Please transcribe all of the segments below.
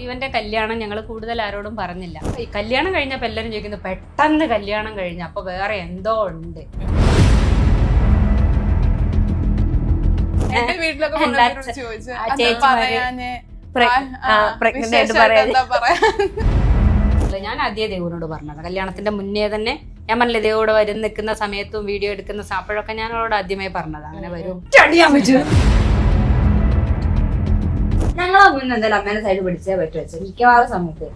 ഇവന്റെ കല്യാണം ഞങ്ങൾ കൂടുതൽ ആരോടും പറഞ്ഞില്ല. ഈ കല്യാണം കഴിഞ്ഞപ്പോൾ എല്ലാവരും ചോദിക്കുന്നത് പെട്ടെന്ന് കല്യാണം കഴിഞ്ഞ അപ്പൊ വേറെ എന്തോ ഉണ്ട്. ഞാൻ ആദ്യം ദേവനോട് പറഞ്ഞത് കല്യാണത്തിന്റെ മുന്നേ തന്നെ. ഞാൻ പറഞ്ഞില്ലേ ദേവോട് വരും നിൽക്കുന്ന സമയത്തും വീഡിയോ എടുക്കുന്ന അപ്പോഴൊക്കെ ഞാൻ അവളോട് ആദ്യമേ പറഞ്ഞത് അങ്ങനെ വരും. ഞങ്ങളാ മുന്നേ എന്തായാലും അമ്മേനെ സൈഡ് പിടിച്ചേ പറ്റു വെച്ചു മിക്കവാറും സമയത്ത്.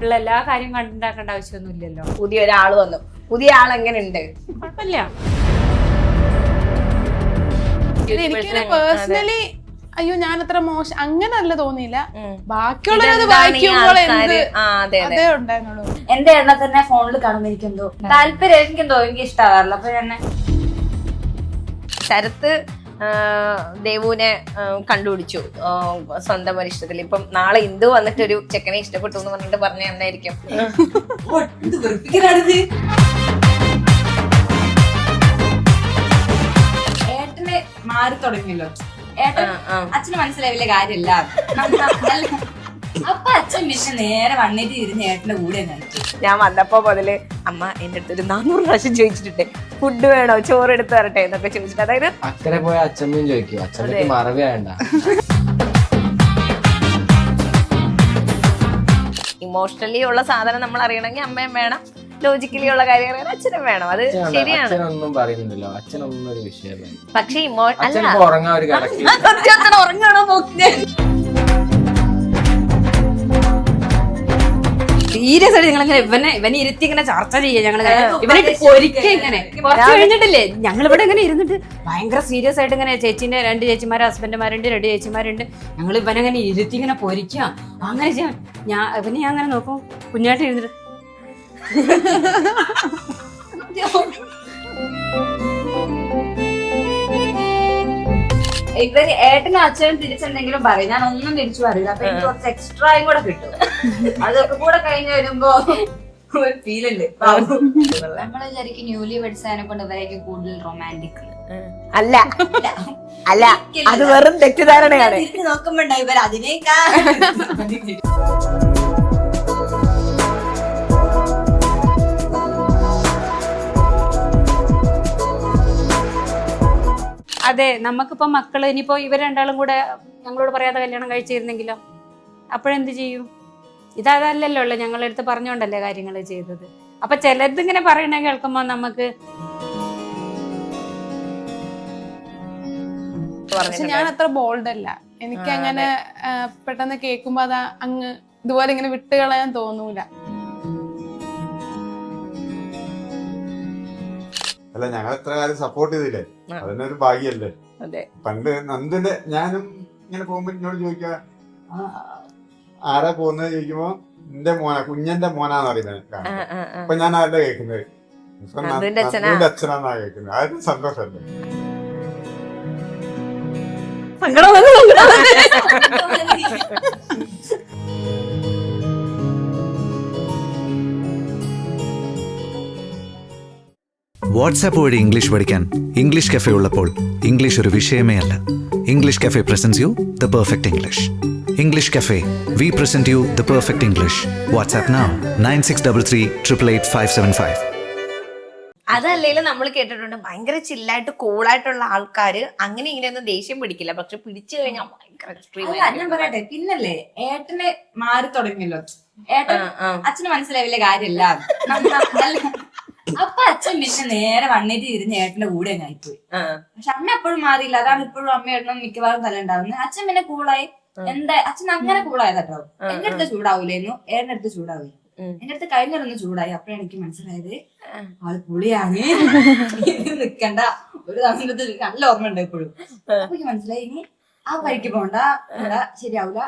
ഉള്ള എല്ലാ കാര്യം കണ്ടുണ്ടാക്കേണ്ട ആവശ്യമൊന്നും ഇല്ലല്ലോ. പുതിയ ഒരാൾ വന്നു, പുതിയ ആൾ എങ്ങനെയുണ്ട്? കുഴപ്പമില്ല. എനിക്കിങ്ങനെ പേഴ്സണലി അയ്യോ ഞാൻ അത്ര മോശം അങ്ങനല്ല തോന്നിയില്ല. ബാക്കിയുള്ളത് വായിക്കുമ്പോൾ അതേ ഉണ്ടായിരുന്നുള്ളൂ. എന്റെ എണ്ണ തന്നെ ഫോണിൽ കാണുമ്പോ എനിക്കെന്തോ താല്പര്യം, എനിക്കെന്തോ എനിക്ക് ഇഷ്ടമാകാറില്ല. അപ്പൊ ഞാൻ ശരത്ത് ദേവുവിനെ കണ്ടുപിടിച്ചു സ്വന്തം ഒരു ഇഷ്ടത്തിൽ. ഇപ്പം നാളെ ഇന്ദു വന്നിട്ട് ഒരു ചെക്കനെ ഇഷ്ടപ്പെട്ടു എന്ന് പറഞ്ഞിട്ട് പറഞ്ഞ എന്നായിരിക്കും? ഏട്ടന് മാറി തുടങ്ങിയല്ലോ. ഏട്ടൻ അച്ഛന് മനസ്സിലാവില്ല കാര്യമില്ല. അപ്പൊ അച്ഛൻ പിന്നെ നേരെ വന്നിട്ട് ഇരുന്ന് ഏട്ടന്റെ കൂടെ കഴിച്ചു. ഞാൻ വന്നപ്പോ മുതല് അമ്മ എന്റെ അടുത്ത് ഒരു 400 പ്രാവശ്യം ചോദിച്ചിട്ടുണ്ട്, ഫുഡ് വേണോ, ചോറ് എടുത്ത് തരട്ടെ എന്നൊക്കെ ചോദിച്ചിട്ട്. അതായത് അക്കരെ പോയ അച്ഛമ്മയും ചോദിക്കും, അച്ഛമ്മക്ക് മറവി വേണ്ട. ഇമോഷണലി ഉള്ള സാധനം നമ്മൾ അറിയണമെങ്കിൽ അമ്മയും വേണം, ലോജിക്കലി ഉള്ള കാര്യം അറിയാൻ അച്ഛനും വേണം. അത് ശരിയാണ്. അച്ഛനൊന്നും പറയുന്നില്ലല്ലോ, അച്ഛനൊന്നും ഒരു വിഷയമല്ല. പക്ഷെ ഉറങ്ങാൻ ഒരു കണക്ക് ഉറങ്ങാണോ നോക്കി സീരിയസ് ആയിട്ട് ഞങ്ങളിങ്ങനെ ഇവനെ ഇരുത്തി ഇങ്ങനെ ചർച്ച ചെയ്യാം. ഞങ്ങൾ ഇവനെ പൊരിക്ക ഇങ്ങനെ കുറച്ച് കഴിഞ്ഞിട്ടില്ലേ ഞങ്ങളിവിടെ ഇങ്ങനെ ഇരുന്നിട്ട് ഭയങ്കര സീരിയസ് ആയിട്ട് ഇങ്ങനെ ചേച്ചീന്റെ 2 ചേച്ചിമാര് ഹസ്ബൻഡുമാരുണ്ട്, 2 ചേച്ചിമാരുണ്ട്. ഞങ്ങൾ ഇവനങ്ങനെ ഇരുത്തി ഇങ്ങനെ പൊരിക്കാം. അങ്ങനെ ചെയ്യാം. ഇവനെ ഞാൻ അങ്ങനെ നോക്കും, കുഞ്ഞായിട്ട് ഇരുന്നിട്ട് ഇവര് ഏട്ടനും അച്ഛനും തിരിച്ചെന്തെങ്കിലും പറയും, ഞാൻ ഒന്നും തിരിച്ചു പറയില്ല. അപ്പൊ എനിക്ക് കുറച്ച് എക്സ്ട്രായും കൂടെ കിട്ടും. അതൊക്കെ കൂടെ കഴിഞ്ഞ് വരുമ്പോ ഒരു ഫീലുണ്ട്. നമ്മള് വിചാരിക്കും ന്യൂലി വെഡ്സിനെ കൊണ്ട് ഇവരേക്ക് കൂടുതൽ റൊമാൻറ്റിക്. അല്ല അല്ല, അത് വെറും തെറ്റിദ്ധാരണയാണ്. നോക്കുമ്പോ ഇവർ അതിനേക്കാ അതെ. നമുക്കിപ്പോ മക്കള് ഇനിയിപ്പോ ഇവർ രണ്ടാളും കൂടെ ഞങ്ങളോട് പറയാതെ കല്യാണം കഴിച്ചിരുന്നെങ്കിലോ അപ്പോഴെന്ത് ചെയ്യും? ഇതല്ലല്ലോ ഉള്ളു, ഞങ്ങളെടുത്ത് പറഞ്ഞോണ്ടല്ലേ കാര്യങ്ങൾ ചെയ്തത്. അപ്പൊ ചിലതിങ്ങനെ പറയണ കേൾക്കുമ്പോ നമുക്ക് പക്ഷെ ഞാൻ അത്ര ബോൾഡ് അല്ല. എനിക്ക് അങ്ങനെ പെട്ടെന്ന് കേൾക്കുമ്പോ അത് അങ്ങ് ഇതുപോലെ ഇങ്ങനെ വിട്ടുകളയാൻ തോന്നൂല. അല്ല, ഞങ്ങൾ എത്ര കാലം സപ്പോർട്ട് ചെയ്തില്ലേ, അതന്നെ ഒരു ഭാഗ്യല്ലേ. പണ്ട് നന്ദിന്റെ ഞാനും ഇങ്ങനെ പോകുമ്പോ എന്നോട് ചോദിക്ക ആരാ പോകുന്നത് ചോദിക്കുമ്പോ എന്റെ മോനാ, കുഞ്ഞന്റെ മോനാന്ന് പറയുന്നത്. അപ്പൊ ഞാൻ ആരുടെ കേൾക്കുന്നത്? നന്ദിന്റെ അച്ഛനാന്നാ കേൾക്കുന്നത്. അതൊരു സന്തോഷല്ലേ. വാട്സാപ്പ് വഴി ഇംഗ്ലീഷ് പഠിക്കാൻ ഇംഗ്ലീഷ് കഫേ ഉള്ളപ്പോൾ ഇംഗ്ലീഷ് ഒരു വിഷയമേ അല്ല. English cafe presents you the perfect English. English cafe, we present you the perfect English. WhatsApp now 9633888575. അതല്ലേലും നമ്മൾ കേട്ടിട്ടുണ്ട്, ഭയങ്കര ചില്ലായിട്ട് കൂളായിട്ടുള്ള ആൾക്കാര് അങ്ങനെ ഇങ്ങനെയൊന്നും ദേഷ്യം പിടിക്കില്ല, പക്ഷെ പിടിച്ചു കഴിഞ്ഞാൽ ഭയങ്കര ഞാൻ പറയട്ടെ. പിന്നല്ലേ ഏട്ടന് മാറി തുടങ്ങിയല്ലോ. ഏട്ടൻ അച്ഛന് മനസ്സിലാവില്ല കാര്യമില്ല. അപ്പൊ അച്ഛൻ പിന്നെ നേരെ വന്നിട്ട് ഇരുന്ന് ഏട്ടന്റെ കൂടെ ആയിപ്പോയി. പക്ഷെ അമ്മ എപ്പോഴും മാറിയില്ല. അതാണ് ഇപ്പോഴും അമ്മ ഏട്ടനും മിക്കവാറും തല ഉണ്ടാവുന്നത്. അച്ഛൻ പിന്നെ കൂളായി. എന്താ അച്ഛൻ അങ്ങനെ കൂളായതാട്ടോ. എന്റെ അടുത്ത് ചൂടാവൂലായിരുന്നു, ഏട്ടന്റെ അടുത്ത് ചൂടാവേ. എന്റെ അടുത്ത് കഴിഞ്ഞൊന്ന് ചൂടായി. അപ്പഴാണ് എനിക്ക് മനസ്സിലായത് ആള് പുളിയാണ്, നിക്കണ്ട. ഒരു തവണ നല്ല ഓർമ്മ ഉണ്ട് എപ്പോഴും. അപ്പൊ എനിക്ക് മനസ്സിലായി ഇനി ആ വഴിക്ക് പോണ്ട, ശരിയാവൂല.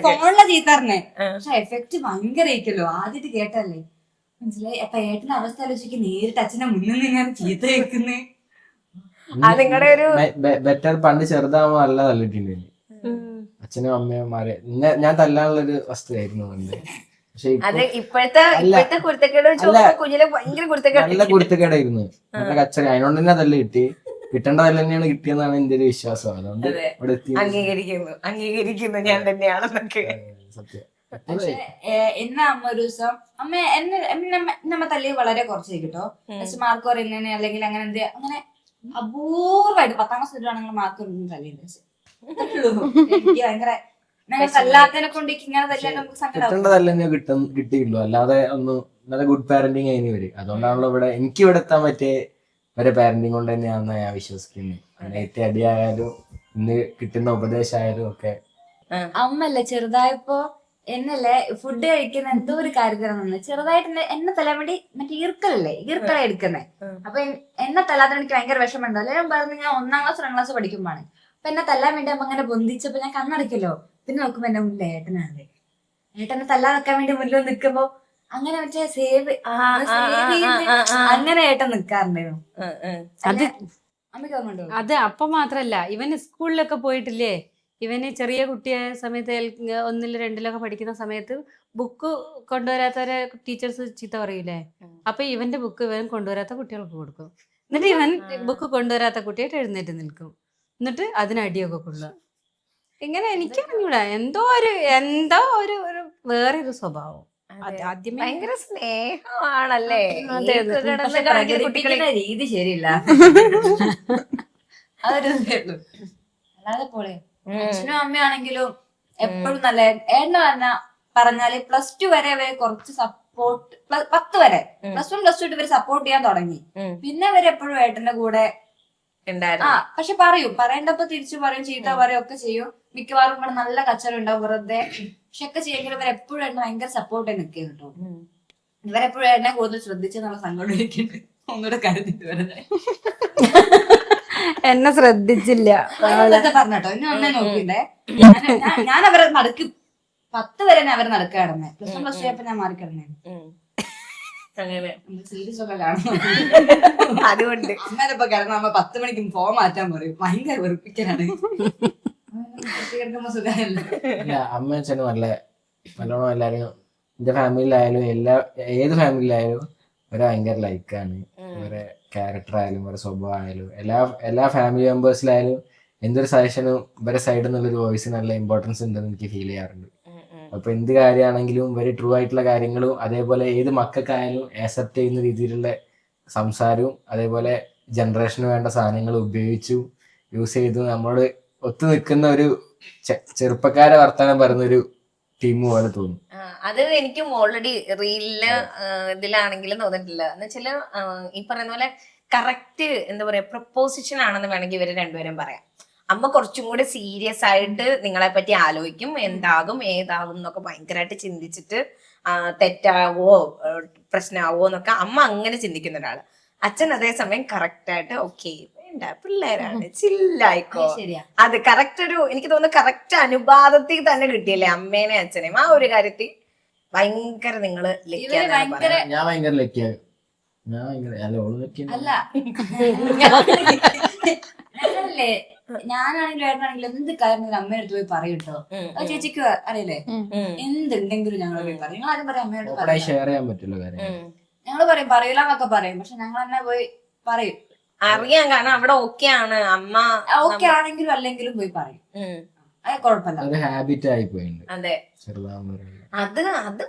ഫോണിലെ ചീത്തറിനെ. പക്ഷെ എഫക്ട് ഭയങ്കര ആയിക്കല്ലോ. ആദ്യമായിട്ട് കേട്ടല്ലേ മനസ്സിലായി. അപ്പൊ ഏട്ടന്റെ അവസ്ഥ ആലോചിക്ക്, നേരിട്ട് അച്ഛനെ മുന്നിൽ നിന്ന് ചീത്ത കേൾക്കുന്നേ. നിങ്ങളുടെ ഒരു ബെറ്റർ. പണ്ട് ചെറുതാവുമ്പോ നല്ല തല്ലിട്ടുണ്ട് അച്ഛനും അമ്മയന്മാരെ. ഞാൻ തല്ലാനുള്ളൊരു വസ്തുവായിരുന്നു പണ്ട്. പക്ഷെ ഇപ്പോഴത്തെ കുരുത്തക്കേട് കുഞ്ഞിലെ ഭയങ്കര നല്ല കുരുത്തക്കേടായിരുന്നു, നല്ല കച്ചറ. അതിനോണ്ട് തന്നെ തല്ല് കിട്ടി. കിട്ടേണ്ടതല്ല തന്നെയാണ് കിട്ടിയെന്നാണ് എന്റെ ഒരു വിശ്വാസം. അതുകൊണ്ട് അതെ. ഇവിടെ എത്തി. അംഗീകരിക്കുന്നു ഞാൻ തന്നെയാണെന്നൊക്കെ. സത്യം. പക്ഷെ എന്നെ അമ്മ ഒരു ദിവസം നമ്മ തല്ലി വളരെ കുറച്ച് കേട്ടോ. പക്ഷെ മാർക്ക് പറയുന്നതിന് അല്ലെങ്കിൽ അങ്ങനെ എന്ത് അങ്ങനെ അപൂർവമായിട്ട് 10ാം ക്ലാസ് വരുവാണെങ്കിൽ മാർക്ക് ഒന്നും തല്ലിയില്ല. എനിക്ക് ഭയങ്കര തല്ലാത്തതിനെ കൊണ്ട് ഇങ്ങനെ തല്ലാൻ നമുക്ക് സങ്കടം. കിട്ടേണ്ടതല്ല തന്നെ കിട്ടിയുള്ളൂ. അല്ലാതെ ഒന്ന് നല്ല ഗുഡ് പാരന്റിങ് അതിന് വരും. അതുകൊണ്ടാണല്ലോ ഇവിടെ എനിക്ക് ഇവിടെ എത്താൻ പറ്റിയ വരെ പാരന്റിങ് കൊണ്ട് തന്നെയാണെന്ന് ഞാൻ വിശ്വസിക്കുന്നത്. ഏറ്റവും അടിയായാലും ഇന്ന് കിട്ടുന്ന ഉപദേശമായാലും ഒക്കെ. അമ്മല്ലേ ചെറുതായപ്പോ എന്നല്ലേ ഫുഡ് കഴിക്കുന്ന എന്തോ ഒരു കാര്യത്തിലാണ് ചെറുതായിട്ട് എന്നെ തല്ലാൻ വേണ്ടി മറ്റേ ഈർക്കല എടുക്കുന്നേ. അപ്പൊ എന്നെ തല്ലാത്ത എനിക്ക് ഭയങ്കര വിഷമമുണ്ടോ. അല്ലെ ഞാൻ പറഞ്ഞു ഞാൻ 1ാം ക്ലാസ് 2ാം ക്ലാസ് പഠിക്കുമ്പോഴാണ്. അപ്പൊ എന്നെ തല്ലാൻ വേണ്ടി അമ്മ അങ്ങനെ ബന്ധിച്ചപ്പോ ഞാൻ കണ്ണടയ്ക്കല്ലോ. പിന്നെ നോക്കുമ്പോ എന്റെ മുന്നിൽ ഏട്ടനാണ്. ഏട്ടനെ തല്ലാൻ വെക്കാൻ വേണ്ടി മുന്നിൽ നിൽക്കുമ്പോ അങ്ങനെ മറ്റേ സേവ് അങ്ങനെ ഏട്ടൻ നിക്കാറുണ്ടായിരുന്നു. അമ്മയ്ക്ക് ഓർമ്മയുണ്ടോ? അത് അപ്പൊ മാത്രല്ല, ഇവന് സ്കൂളിലൊക്കെ പോയിട്ടില്ലേ, ഇവന് ചെറിയ കുട്ടിയായ സമയത്ത് 1ലും 2ലൊക്കെ പഠിക്കുന്ന സമയത്ത് ബുക്ക് കൊണ്ടുവരാത്തവരെ ടീച്ചേഴ്സ് ചീത്ത പറയൂലേ. അപ്പൊ ഇവന്റെ ബുക്ക് ഇവൻ കൊണ്ടുവരാത്ത കുട്ടികൾക്ക് കൊടുക്കും. എന്നിട്ട് ഇവൻ ബുക്ക് കൊണ്ടുവരാത്ത കുട്ടിയായിട്ട് എഴുന്നേറ്റ് നിൽക്കും. എന്നിട്ട് അതിനടിയൊക്കെ കൊള്ളുക. ഇങ്ങനെ എനിക്ക് അറിഞ്ഞൂടാ, എന്തോ ഒരു വേറൊരു സ്വഭാവം. ആദ്യമേ ഭയങ്കര സ്നേഹമാണല്ലേ. പക്ഷെ പ്രകടിപ്പിക്കുന്ന രീതി ശരിയില്ല. അതൊരു അല്ലാതെ പോലെ അച്ഛനും അമ്മയാണെങ്കിലും എപ്പോഴും നല്ല ഏട്ടന് പറഞ്ഞാല് +2 വരെ അവരെ കുറച്ച് സപ്പോർട്ട്, 10 വരെ +1 +2 ഇവര് സപ്പോർട്ട് ചെയ്യാൻ തുടങ്ങി. പിന്നെ അവരെപ്പോഴും ഏട്ടന്റെ കൂടെ പക്ഷെ പറയേണ്ടപ്പോ തിരിച്ചു പറയും, ചീത്ത പറയും ഒക്കെ ചെയ്യും. മിക്കവാറും ഇവിടെ നല്ല കച്ചറ ഉണ്ടാവും വെറുതെ. പക്ഷെ ഒക്കെ ചെയ്യുമെങ്കിൽ ഇവരെപ്പോഴും എന്നെ ഭയങ്കര സപ്പോർട്ടായി നിൽക്കുക കേട്ടോ. ഇവരെപ്പോഴും എന്നെ കൂടുതൽ ശ്രദ്ധിച്ചെന്നുള്ള സങ്കടം എനിക്കുണ്ട്. ഒന്നുകൂടെ കരുതിട്ട് വെറുതെ എന്നെ ശ്രദ്ധിച്ചില്ല പറഞ്ഞോ. ഇനി ഒന്നേ നോക്കിണ്ടേ. ഞാൻ അവരെ നടുക്ക് 10 വരെ അവരെ നടുക്ക് കിടന്നേ. +1 +2 ആയപ്പോ ഞാൻ മാറി കിടന്നേ. സീരീസ് ഒക്കെ കാണുന്നു. അതുകൊണ്ട് അങ്ങനെപ്പോ കിടന്ന അമ്മ 10 മണിക്ക് ഫോൺ മാറ്റാൻ പറയും. ഭയങ്കര വെറുപ്പിക്കലാണ്. അമ്മ അച്ഛനും നല്ലോണം എല്ലാരും എന്റെ ഫാമിലിയിലായാലും ഏത് ഫാമിലിയിലായാലും ഇവരെ ഭയങ്കര ലൈക്കാണ്. ഇവരെ ക്യാരക്ടർ ആയാലും ഇവരെ സ്വഭാവം ആയാലും എല്ലാ ഫാമിലി മെമ്പേഴ്സിലായാലും എന്തൊരു സജഷനും ഇവരെ സൈഡിൽ നിന്നുള്ളൊരു വോയിസ് നല്ല ഇമ്പോർട്ടൻസ് ഉണ്ടെന്ന് എനിക്ക് ഫീൽ ചെയ്യാറുണ്ട്. അപ്പൊ എന്ത് കാര്യമാണെങ്കിലും ഇവര് ട്രൂ ആയിട്ടുള്ള കാര്യങ്ങളും അതേപോലെ ഏത് മക്കൾക്കായാലും ആക്സെപ്റ്റ് ചെയ്യുന്ന രീതിയിലുള്ള സംസാരവും അതേപോലെ ജനറേഷന് വേണ്ട സാധനങ്ങൾ ഉപയോഗിച്ചു യൂസ് ചെയ്തു നമ്മളോട് ഒത്തു നിൽക്കുന്ന ഒരു ചെറുപ്പക്കാരെ വർത്തമാനം പറയുന്നൊരു ടീം പോലെ തോന്നും. അത് എനിക്കും ഓൾറെഡി റീലില് ഇതിലാണെങ്കിലും തോന്നിട്ടില്ല. എന്ന് വെച്ചാല് ഈ പറയുന്ന പോലെ കറക്റ്റ് എന്താ പറയാ പ്രപ്പോസിഷൻ ആണെന്ന് വേണമെങ്കിൽ ഇവര് രണ്ടുപേരും പറയാം. അമ്മ കുറച്ചും കൂടെ സീരിയസ് ആയിട്ട് നിങ്ങളെ പറ്റി ആലോചിക്കും, എന്താകും ഏതാകും എന്നൊക്കെ ഭയങ്കരമായിട്ട് ചിന്തിച്ചിട്ട് തെറ്റാവോ പ്രശ്നമാവോ എന്നൊക്കെ അമ്മ അങ്ങനെ ചിന്തിക്കുന്ന ഒരാള്. അച്ഛൻ അതേസമയം കറക്റ്റ് ആയിട്ട് ഓക്കെ വേണ്ട പിള്ളേരാണ് ചില്ലായിക്കോ. അത് കറക്റ്റ് എനിക്ക് തോന്നുന്നു കറക്റ്റ് അനുപാതത്തിൽ തന്നെ കിട്ടിയല്ലേ അമ്മേനെ അച്ഛനെയും. ആ ഒരു കാര്യത്തിൽ ഭയങ്കര നിങ്ങള് ഞാൻ ഭയങ്കര ലക്കിയായി. അല്ല ഞാനല്ലേ ഞാനാണെങ്കിലും ഏട്ടനാണെങ്കിലും എന്ത് കാര്യം അമ്മയുടെ അടുത്ത് പോയി പറയും കേട്ടോ. അത് ചേച്ചിക്ക് അറിയില്ലേ, എന്തുണ്ടെങ്കിലും ഞങ്ങൾ പോയി പറയും. ഞങ്ങൾ ആരും പറയും അമ്മയോട് ഷെയർ ചെയ്യാൻ പറ്റുള്ള കാര്യം ഞങ്ങള് പറയും, പറയില്ല എന്നൊക്കെ പറയും. പക്ഷെ ഞങ്ങൾ തന്നെ പോയി പറയും. അറിയാം, കാരണം അവിടെ ഓക്കെ ആണ് അമ്മ. ഓക്കെ ആണെങ്കിലും അല്ലെങ്കിലും പോയി പറയും. അത് കുഴപ്പമില്ല, ഹാബിറ്റ് ആയി പോയിട്ടുണ്ട്. അതെ, ചെറുതാകുമ്പോ അത്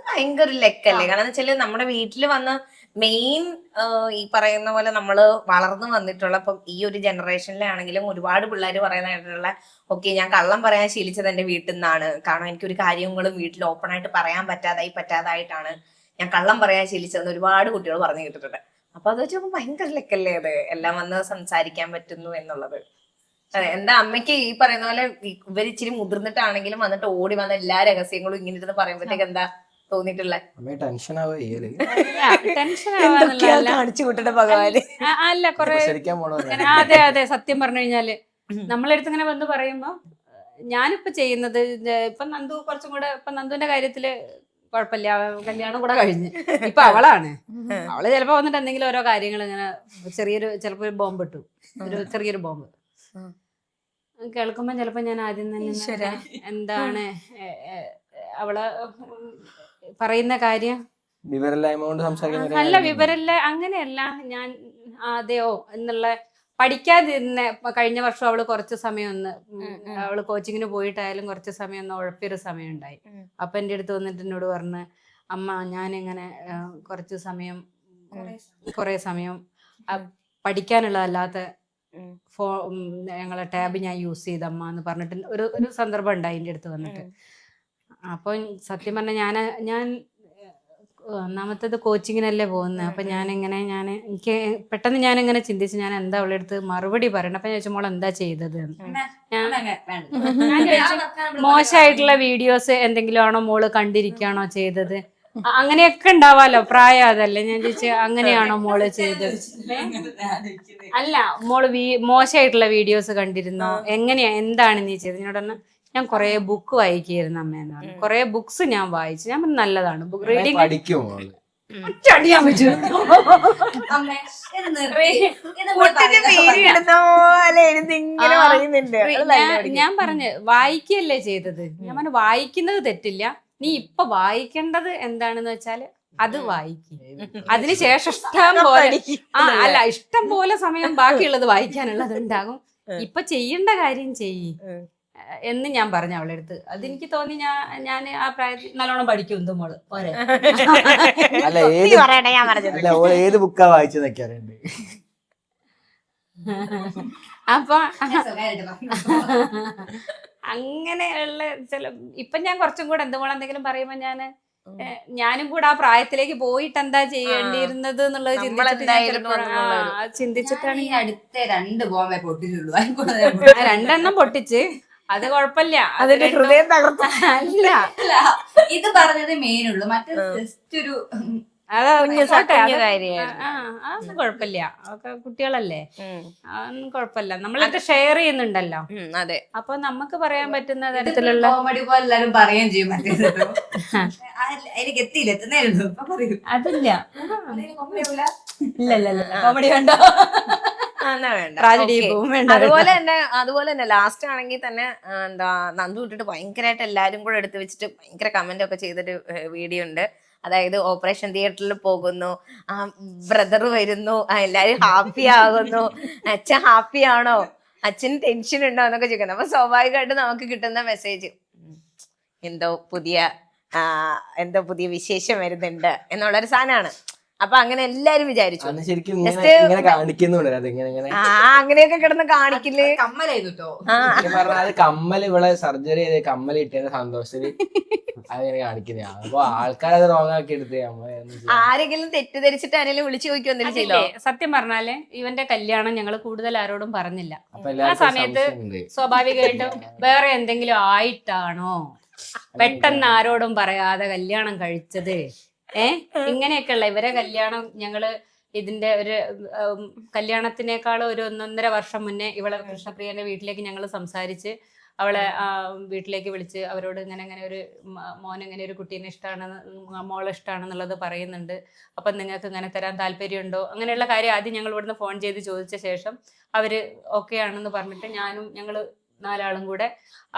ഭയങ്കര ലെക്കല്ലേ. കാരണം വെച്ചാല് നമ്മുടെ വീട്ടില് വന്ന് മെയിൻ ഈ പറയുന്ന പോലെ നമ്മള് വളർന്നു വന്നിട്ടുള്ള ഇപ്പം ഈ ഒരു ജനറേഷനിലാണെങ്കിലും ഒരുപാട് പിള്ളേർ പറയുന്നതായിട്ടുള്ള ഓക്കെ ഞാൻ കള്ളം പറയാൻ ശീലിച്ചത് എന്റെ വീട്ടിൽ നിന്നാണ്. കാരണം എനിക്കൊരു കാര്യങ്ങളും വീട്ടിൽ ഓപ്പൺ ആയിട്ട് പറയാൻ പറ്റാതായിട്ടാണ് ഞാൻ കള്ളം പറയാൻ ശീലിച്ചതെന്ന് ഒരുപാട് കുട്ടികൾ പറഞ്ഞു കേട്ടിട്ടുണ്ട്. അപ്പൊ അത് വെച്ചപ്പോ ഭയങ്കര ലെക്കല്ലേ അത് എല്ലാം വന്ന് സംസാരിക്കാൻ പറ്റുന്നു എന്നുള്ളത്. എന്താ അമ്മയ്ക്ക് ഈ പറയുന്ന പോലെ ഇവർ ഇച്ചിരി മുതിർന്നിട്ടാണെങ്കിലും വന്നിട്ട് ഓടി വന്ന എല്ലാ രഹസ്യങ്ങളും ഇങ്ങനെ ഇരുന്ന് പറയുമ്പോഴത്തേക്ക് എന്താ തോന്നിട്ടുള്ള കാണിച്ചു കൂട്ടണ ഭഗവാന്? അല്ല കൊറേ അതെ സത്യം പറഞ്ഞു കഴിഞ്ഞാല് നമ്മളെടുത്ത് ഇങ്ങനെ വന്ന് പറയുമ്പോ ഞാനിപ്പോ ചെയ്യുന്നത് ഇപ്പൊ നന്ദു കുറച്ചും കൂടെ ഇപ്പൊ നന്ദുവിന്റെ കാര്യത്തില് കുഴപ്പമില്ല, കല്യാണം കൂടെ കഴിഞ്ഞ് ഇപ്പൊ അവള് ചിലപ്പോ വന്നിട്ട് എന്തെങ്കിലും ഓരോ കാര്യങ്ങൾ ഇങ്ങനെ ചിലപ്പോ ഒരു ബോംബ് ഇട്ടു, ചെറിയൊരു ബോംബ് കേൾക്കുമ്പോ ചിലപ്പോ ഞാൻ ആദ്യം തന്നെ എന്താണ് അവള് പറയുന്ന കാര്യം അല്ല വിവരല്ല അങ്ങനെയല്ല, ഞാൻ അതെയോ എന്നുള്ള പഠിക്കാതിരുന്ന കഴിഞ്ഞ വർഷം അവള് കുറച്ച് സമയം ഒന്ന് അവള് കോച്ചിങ്ങിന് പോയിട്ടായാലും കുറച്ച് സമയം ഒന്ന് ഉഴപ്പിയൊരു സമയം ഉണ്ടായി. അപ്പൊ എൻ്റെ അടുത്ത് വന്നിട്ട് എന്നോട് പറഞ്ഞ്, അമ്മ ഞാനിങ്ങനെ കുറച്ച് സമയം കുറെ സമയം പഠിക്കാനുള്ളതല്ലാത്ത ഞങ്ങളെ ടാബ് ഞാൻ യൂസ് ചെയ്തമ്മ എന്ന് പറഞ്ഞിട്ട് ഒരു സന്ദർഭം ഉണ്ടായി എൻ്റെ അടുത്ത് വന്നിട്ട്. അപ്പൊ സത്യം പറഞ്ഞാൽ ഞാൻ ഒന്നാമത്തേത് കോച്ചിങ്ങിനല്ലേ പോകുന്നത്. അപ്പൊ എനിക്ക് പെട്ടെന്ന് ഞാനിങ്ങനെ ചിന്തിച്ച് ഞാൻ എന്താ അവളുടെ അടുത്ത് മറുപടി പറയണം. അപ്പൊ ഞാൻ ചോദിച്ചു, മോൾ എന്താ ചെയ്തത്? ഞാൻ ചോദിച്ചു, മോശമായിട്ടുള്ള വീഡിയോസ് എന്തെങ്കിലും ആണോ മോള് കണ്ടിരിക്കുകയാണോ ചെയ്തത്? അങ്ങനെയൊക്കെ ഉണ്ടാവാലോ, പ്രായം അതല്ലേ. ഞാൻ ചോദിച്ചു, അങ്ങനെയാണോ മോള് ചെയ്തത്? അല്ല, മോള് മോശമായിട്ടുള്ള വീഡിയോസ് കണ്ടിരുന്നോ? എങ്ങനെയാ, എന്താണ് നീ ചെയ്തത്? എന്നോടൊന്ന് ഞാൻ കുറെ ബുക്ക് വായിക്കായിരുന്നു അമ്മേന്ന് പറഞ്ഞു. കുറെ ബുക്സ് ഞാൻ വായിച്ചു. ഞാൻ പറഞ്ഞു നല്ലതാണ് ബുക്ക് റീഡിങ്. ഞാൻ പറഞ്ഞു വായിക്കല്ലേ ചെയ്തത്. ഞാൻ പറഞ്ഞു വായിക്കുന്നത് തെറ്റില്ല, നീ ഇപ്പൊ വായിക്കേണ്ടത് എന്താണെന്ന് വെച്ചാല് അത് വായിക്കും. അതിനുശേഷം ഇഷ്ടം പോലെ ഇഷ്ടം പോലെ സമയം ബാക്കിയുള്ളത് വായിക്കാനുള്ളത് ഉണ്ടാകും. ഇപ്പൊ ചെയ്യേണ്ട കാര്യം ചെയ്യ് എന്ന് ഞാൻ പറഞ്ഞു അവളുടെ അടുത്ത്. അതെനിക്ക് തോന്നി ഞാൻ ആ പ്രായത്തിൽ നല്ലോണം പഠിക്കും. എന്തും മോള് പോരെ. ഏത് ബുക്കാ വായിച്ചതൊക്കെ അറിയണ്ട്. അപ്പൊ അങ്ങനെയുള്ള ചില ഇപ്പൊ ഞാൻ കുറച്ചും കൂടെ എന്തെങ്കിലും പറയുമ്പോ ഞാനും കൂടെ ആ പ്രായത്തിലേക്ക് പോയിട്ട് എന്താ ചെയ്യേണ്ടിയിരുന്നത് എന്നുള്ളത് ചിന്തിച്ചിട്ടാണ് ഈ അടുത്ത 2 ബോംബെ പൊട്ടിച്ചുള്ളൂ. 2 പൊട്ടിച്ച്, അത് കുഴപ്പമില്ല. അതിന്റെ ഹൃദയം തകർത്ത അല്ല, ഇത് പറഞ്ഞത് മെയിൻ ഉള്ളൂ. മറ്റേ ജസ്റ്റ് ഒരു അതൊന്നും കുഴപ്പമില്ല. ഒക്കെ കുട്ടികളല്ലേ, അതൊന്നും കുഴപ്പമില്ല. നമ്മളൊക്കെ ഷെയർ ചെയ്യുന്നുണ്ടല്ലോ. അതെ. അപ്പൊ നമുക്ക് പറയാൻ പറ്റുന്ന തരത്തിലുള്ള കോമഡി പോലെ എല്ലാരും പറയുകയും ചെയ്യും. എനിക്ക് എത്തിയില്ല. അതില്ല, ഇല്ല കോമഡി വേണ്ടോ, അതുപോലെ തന്നെ ലാസ്റ്റ് ആണെങ്കിൽ തന്നെ എന്താ നന്ദു വിട്ടിട്ട് ഭയങ്കരമായിട്ട് എല്ലാരും കൂടെ എടുത്ത് വെച്ചിട്ട് ഭയങ്കര കമന്റ് ഒക്കെ ചെയ്തൊരു വീഡിയോ ഉണ്ട്. അതായത് ഓപ്പറേഷൻ തിയേറ്ററിൽ പോകുന്നു, ബ്രദർ വരുന്നു, എല്ലാരും ഹാപ്പി ആകുന്നു, അച്ഛൻ ഹാപ്പി ആണോ, അച്ഛന് ടെൻഷൻ ഉണ്ടോ എന്നൊക്കെ ചോദിക്കുന്നത്. അപ്പൊ സ്വാഭാവികമായിട്ട് നമുക്ക് കിട്ടുന്ന മെസ്സേജ് എന്തോ പുതിയ വിശേഷം വരുന്നുണ്ട് എന്നുള്ളൊരു സാധനമാണ്. അപ്പൊ അങ്ങനെ എല്ലാരും വിചാരിച്ചു അങ്ങനെയൊക്കെ കിടന്ന് കാണിക്കില്ലേ. കമ്മല് ഇവിടെ സർജറി ചെയ്ത് കമ്മല് കിട്ടിയ സന്തോഷത്തില് അതിങ്ങനെ കാണിക്കുന്ന. അപ്പൊ ആൾക്കാരത് റോങ് ആക്കി എടുത്ത് ആരെങ്കിലും തെറ്റിദ്ധരിച്ചിട്ട് ആരെങ്കിലും വിളിച്ചു ചോദിക്കും എന്തെങ്കിലും ചെയ്തോ? സത്യം പറഞ്ഞാല് ഇവന്റെ കല്യാണം ഞങ്ങൾ കൂടുതൽ ആരോടും പറഞ്ഞില്ല. ആ സമയത്ത് സ്വാഭാവികമായിട്ടും വേറെ എന്തെങ്കിലും ആയിട്ടാണോ പെട്ടെന്ന് ആരോടും പറയാതെ കല്യാണം കഴിച്ചത്? ഇങ്ങനെയൊക്കെയുള്ള ഇവരെ കല്യാണം ഞങ്ങള് ഇതിന്റെ ഒരു കല്യാണത്തിനേക്കാളും ഒരു 1.5 വർഷം മുന്നേ ഇവളെ കൃഷ്ണപ്രിയന്റെ വീട്ടിലേക്ക് ഞങ്ങൾ സംസാരിച്ച് അവളെ വീട്ടിലേക്ക് വിളിച്ച് അവരോട് ഇങ്ങനെ ഒരു ഇങ്ങനെ ഒരു കുട്ടീനെ ഇഷ്ടമാണ്, മോളെ ഇഷ്ടമാണെന്നുള്ളത് പറയുന്നുണ്ട്. അപ്പം നിങ്ങൾക്ക് ഇങ്ങനെ തരാൻ താല്പര്യമുണ്ടോ? അങ്ങനെയുള്ള കാര്യം ആദ്യം ഞങ്ങൾ ഇവിടുന്ന് ഫോൺ ചെയ്ത് ചോദിച്ച ശേഷം അവര് ഓക്കെ ആണെന്ന് പറഞ്ഞിട്ട് ഞങ്ങൾ 4 ആളും കൂടെ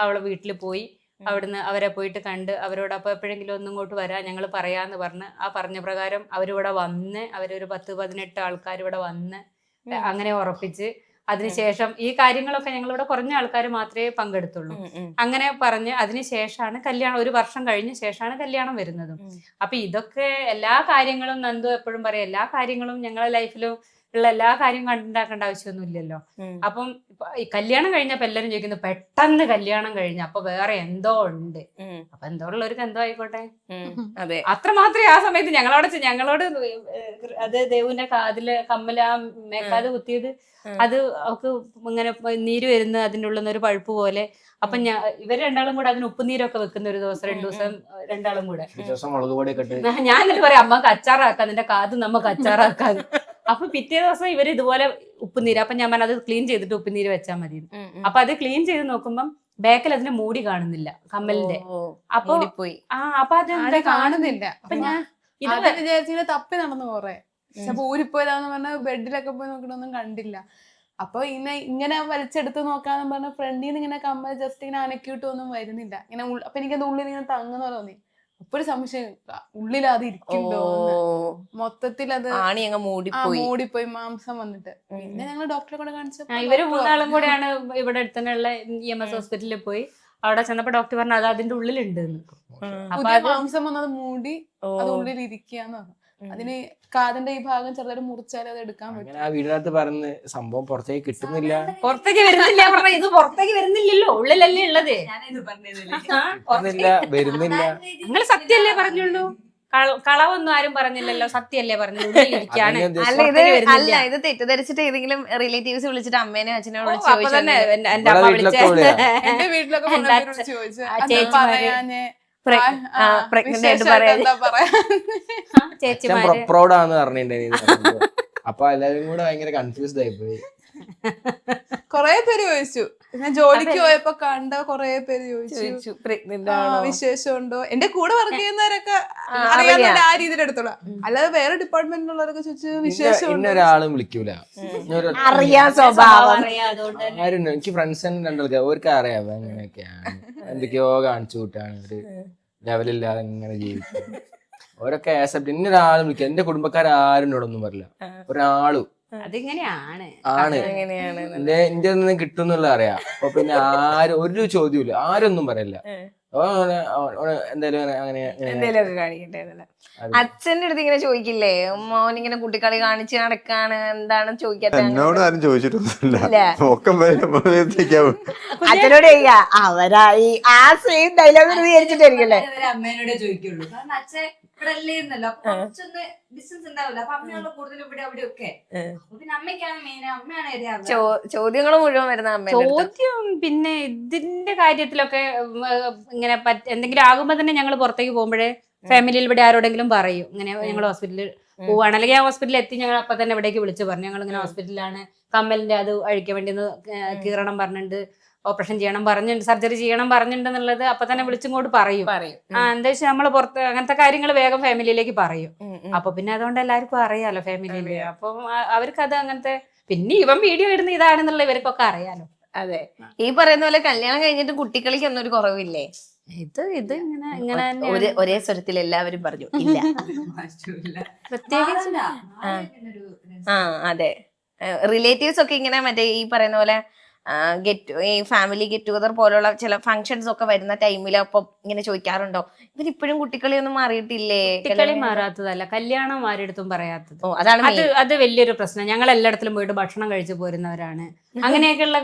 അവളെ വീട്ടിൽ പോയി. അവിടുന്ന് അവരെ പോയിട്ട് കണ്ട് അവരോട് അപ്പോൾ എപ്പോഴെങ്കിലും ഒന്നും ഇങ്ങോട്ട് വരാം ഞങ്ങൾ പറയാന്ന് പറഞ്ഞ് ആ പറഞ്ഞ പ്രകാരം അവരിവിടെ വന്ന് അവരൊരു 10-18 ആൾക്കാർ ഇവിടെ വന്ന് അങ്ങനെ ഉറപ്പിച്ച് അതിനുശേഷം ഈ കാര്യങ്ങളൊക്കെ ഞങ്ങളിവിടെ കുറഞ്ഞ ആൾക്കാർ മാത്രമേ പങ്കെടുത്തുള്ളൂ. അങ്ങനെ പറഞ്ഞ് അതിനുശേഷമാണ് കല്യാണം, 1 വർഷം കഴിഞ്ഞ ശേഷമാണ് കല്യാണം വരുന്നതും. അപ്പൊ ഇതൊക്കെ എല്ലാ കാര്യങ്ങളും നന്ദു എപ്പോഴും പറയും, എല്ലാ കാര്യങ്ങളും ഞങ്ങളുടെ ലൈഫിലും ഉള്ള എല്ലാ കാര്യവും കണ്ടുണ്ടാക്കേണ്ട ആവശ്യമൊന്നും ഇല്ലല്ലോ. അപ്പം ഈ കല്യാണം കഴിഞ്ഞപ്പോ എല്ലാരും ചോദിക്കുന്നു പെട്ടെന്ന് കല്യാണം കഴിഞ്ഞ അപ്പൊ വേറെ എന്തോ ഉണ്ട്. അപ്പൊ എന്തോ ഉള്ളവർക്ക് എന്തോ ആയിക്കോട്ടെ, അത്ര മാത്രമേ ആ സമയത്ത് ഞങ്ങളോട് അത് ദേവുവിന്റെ കാതില് കമ്മല മേക്കാത് കുത്തിയത് അത് അവക്ക് ഇങ്ങനെ നീര് വരുന്ന അതിൻ്റെ ഉള്ളിൽ നിന്ന് ഒരു പഴുപ്പ് പോലെ. അപ്പൊ ഇവര് 2 ആളും കൂടെ അതിന് ഉപ്പുനീരൊക്കെ വെക്കുന്ന ഒരു ദിവസം 2 ദിവസം 2 ആളും കൂടെ. ഞാൻ എന്നിട്ട് പറയാം അമ്മക്ക് അച്ചാറാക്കാം, നിന്റെ കാത് നമുക്ക് അച്ചാറാക്കാതെ. അപ്പൊ പിറ്റേ ദിവസം ഇവര് ഇതുപോലെ ഉപ്പുനീര്, അപ്പൊ ഞാൻ പറഞ്ഞത് ക്ലീൻ ചെയ്തിട്ട് ഉപ്പുനീര് വെച്ചാൽ മതി. അപ്പൊ അത് ക്ലീൻ ചെയ്ത് നോക്കുമ്പം ബാക്കിൽ അതിന്റെ മൂടി കാണുന്നില്ല കമ്മലിന്റെ. അപ്പൊ അപ്പൊ അതെന്താ കാണുന്നില്ല. അപ്പൊ ഞാൻ വിചാരിച്ചിങ്ങനെ തപ്പി നടന്നു കുറെ. അപ്പൊ ഊരിപ്പോയതാന്ന് പറഞ്ഞ ബെഡിലൊക്കെ പോയി നോക്കിട്ടൊന്നും കണ്ടില്ല. അപ്പൊ ഇങ്ങനെ വലിച്ചെടുത്ത് നോക്കാന്ന് പറഞ്ഞ ഫ്രണ്ടിൽ നിന്ന് ഇങ്ങനെ കമ്മൽ ജസ്റ്റ് ഇങ്ങനെ അനക്കിയിട്ടൊന്നും വരുന്നില്ല. ഇങ്ങനെ അപ്പൊ എനിക്കത് ഉള്ളിൽ ഇങ്ങനെ തങ്ങുന്ന തോന്നി. അപ്പൊ ഒരു സംശയം ഉള്ളിൽ അത് ഇരിക്കുന്നുണ്ടോ മൊത്തത്തിൽ അത് ആണി അങ്ങ് മൂടിപ്പോയി. മൂടിപ്പോയി മാംസം വന്നിട്ട്. പിന്നെ ഞങ്ങൾ ഡോക്ടറെ കൂടെ കാണിച്ചപ്പോ ഇവര് 3 ആളും കൂടെയാണ് ഇവിടെ അടുത്തുള്ള EMS ഹോസ്പിറ്റലിൽ പോയി. അവിടെ ചെന്നപ്പോ ഡോക്ടർ പറഞ്ഞു അത് അതിന്റെ ഉള്ളിലുണ്ട്. അപ്പൊ പുതിയ മാംസം വന്നത് മൂടി അത് ഉള്ളിൽ ഇരിക്കാന്ന് പറഞ്ഞു. അതിന് കാതിന്റെ ഈ ഭാഗം ചെറുതായിട്ട് മുറിച്ചാലും അത് എടുക്കാൻ പറ്റും. അങ്ങനെ ആ വീടിനകത്ത് പറഞ്ഞ സംഭവം പുറത്തേക്ക് കിട്ടുന്നില്ല. പുറത്തേക്ക് വരുന്നില്ല പറഞ്ഞ ഇത് പുറത്തേക്ക് വരുന്നില്ലല്ലോ, ഉള്ളിലല്ലേ ഉള്ളത്. വരുന്നില്ല. നിങ്ങൾ സത്യല്ലേ പറഞ്ഞുള്ളൂ, കളവൊന്നും ആരും പറഞ്ഞില്ലല്ലോ, സത്യല്ലേ പറഞ്ഞുള്ളൂ. ഉള്ളിലിരിക്കാണ്. അല്ല ഇത് തെറ്റിദ്ധരിച്ചിട്ട് ഏതെങ്കിലും റിലേറ്റീവ്സ് വിളിച്ചിട്ട് അമ്മേനെ അച്ഛനോട് അപ്പൊ തന്നെ എന്റെ അമ്മ വിളിച്ച എന്റെ വീട്ടിലൊക്കെ പറയാഞ്ഞേ പ്രഗ്നന്റ് ആയിട്ട് പറയാൻ ചേച്ചിമാര് പ്രൗഡാന്ന് പറഞ്ഞിട്ടുണ്ടായിരുന്നു. അപ്പൊ എല്ലാവരും കൂടെ ഭയങ്കര കൺഫ്യൂസ്ഡ് ആയിപ്പോയി. കൊറേ പേര് ചോദിച്ചു. ഞാൻ ജോലിക്ക് പോയപ്പോ കണ്ട കൊറേ പേര് ചോദിച്ചു വിശേഷം ഉണ്ടോ. എന്റെ കൂടെ വർക്ക് ചെയ്യുന്നവരൊക്കെ അറിയാവുന്ന ആ രീതിയിൽ എടുത്തോളാം. അല്ലാതെ വേറെ ഡിപ്പാർട്ട്മെന്റിലുള്ളവരൊക്കെ ചോദിച്ചു വിശേഷം ഒരാളും വിളിക്കൂല. അറിയാം സ്വഭാവം. ആരും എനിക്ക് ഫ്രണ്ട്സ് രണ്ടാൾക്ക് അവർക്ക് അറിയാം അങ്ങനെയൊക്കെയാണ്, എന്തൊക്കെയോ കാണിച്ചു കൂട്ടാണ്, ഒരു ലെവലില്ലാതെ ഇങ്ങനെ ജീവിക്കും. ഓരൊക്കെ ആക്സെപ്റ്റ്. ഇന്നൊരാളും വിളിക്കുക. എന്റെ കുടുംബക്കാരും എന്നോടൊന്നും പറയില്ല, ഒരാളും. അതിങ്ങനെയാണ് എന്റെ ഒന്നും കിട്ടും എന്നുള്ള അറിയാം. അപ്പൊ പിന്നെ ആരും ഒരു ചോദ്യമില്ല, ആരൊന്നും പറയില്ല. എന്തായാലും എന്തേലുമൊക്കെ കാണിക്കട്ടെ. അച്ഛന്റെ അടുത്ത് ഇങ്ങനെ ചോദിക്കില്ലേ, മോനിങ്ങനെ കുട്ടിക്കളി കാണിച്ച് നടക്കാണ് എന്താണെന്ന് ചോദിക്കാത്ത? എന്നോട് ആരും ചോദിച്ചിട്ടൊന്നുമില്ല. അച്ഛനോട് ചോദിക്കാ അവരായി ആ സെയിം ഡയലോഗ് വിചാരിച്ചിട്ടായിരിക്കല്ലേ. അമ്മേനോടെ ചോദിക്കുള്ളൂ. കാരണം അച്ഛൻ ഇവിടെ അല്ലേ ഇരുന്നല്ലോ, അപ്പൊ കുറച്ചൊന്ന് ഡിസ്റ്റൻസ് ഉണ്ടാവില്ല. അപ്പൊ അമ്മയുള്ള കൂടുതലും ഇവിടെ അവിടെ ഒക്കെ. പിന്നെ അമ്മയ്ക്കാണ് മെയിൻ, അമ്മയാണ് ചോദ്യങ്ങൾ മുഴുവൻ വരുന്ന അമ്മ. ചോദ്യം പിന്നെ ഇതിന്റെ കാര്യത്തിലൊക്കെ ഇങ്ങനെ എന്തെങ്കിലും ആകുമ്പോ തന്നെ ഞങ്ങൾ പുറത്തേക്ക് പോകുമ്പോഴേ ഫാമിലിയിൽ ഇവിടെ ആരോടെങ്കിലും പറയും ഇങ്ങനെ ഞങ്ങൾ ഹോസ്പിറ്റലിൽ പോവാണ്, അല്ലെങ്കിൽ ആ ഹോസ്പിറ്റലിൽ എത്തി ഞങ്ങൾ അപ്പൊ തന്നെ ഇവിടേക്ക് വിളിച്ചു പറഞ്ഞു ഞങ്ങൾ ഇങ്ങനെ ഹോസ്പിറ്റലിലാണ്, കമ്മലിന്റെ അത് അഴിക്കാൻ വേണ്ടി കീറണം പറഞ്ഞിട്ടുണ്ട്, ഓപ്പറേഷൻ ചെയ്യണം പറഞ്ഞിട്ടുണ്ട്, സർജറി ചെയ്യണം പറഞ്ഞിട്ടുണ്ട് എന്നുള്ളത് അപ്പൊ തന്നെ വിളിച്ചിങ്ങോട്ട് പറയും. എന്താ വെച്ചാൽ നമ്മള് പുറത്ത് അങ്ങനത്തെ കാര്യങ്ങൾ വേഗം ഫാമിലിയിലേക്ക് പറയും. അപ്പൊ പിന്നെ അതുകൊണ്ട് എല്ലാവർക്കും അറിയാലോ ഫാമിലിയില്. അപ്പൊ അവർക്ക് അത് അങ്ങനത്തെ, പിന്നെ ഇവൻ വീഡിയോ ഇടുന്ന ഇതാണെന്നുള്ള ഇവർക്കൊക്കെ അറിയാലോ. അതെ, ഈ പറയുന്ന പോലെ കല്യാണം കഴിഞ്ഞിട്ട് കുട്ടികളിക്കൊന്നും ഒരു കുറവില്ലേ? ഇത് ഇങ്ങനെ ഒരേ സ്വരത്തിൽ എല്ലാവരും പറഞ്ഞു ഇല്ല. പ്രത്യേകിച്ച് അതെ, റിലേറ്റീവ്സ് ഒക്കെ ഇങ്ങനെ മറ്റേ ഈ പറയുന്ന പോലെ ഈ ഫാമിലി ഗെറ്റ് ടുഗദർ പോലുള്ള ചില ഫംഗ്ഷൻസ് ഒക്കെ വരുന്ന ടൈമിൽ അപ്പം ഇങ്ങനെ ചോദിക്കാറുണ്ടോ, ഇവരിപ്പോഴും കുട്ടികളി ഒന്നും മാറിയിട്ടില്ലേ? കുട്ടികളി മാറാത്തതല്ല, കല്യാണം ആരെടുത്തും പറയാത്തത്. അതാണ് അത് വലിയൊരു പ്രശ്നം. ഞങ്ങൾ എല്ലായിടത്തിലും പോയിട്ട് ഭക്ഷണം കഴിച്ചു പോരുന്നവരാണ്. അങ്ങനെയൊക്കെയുള്ള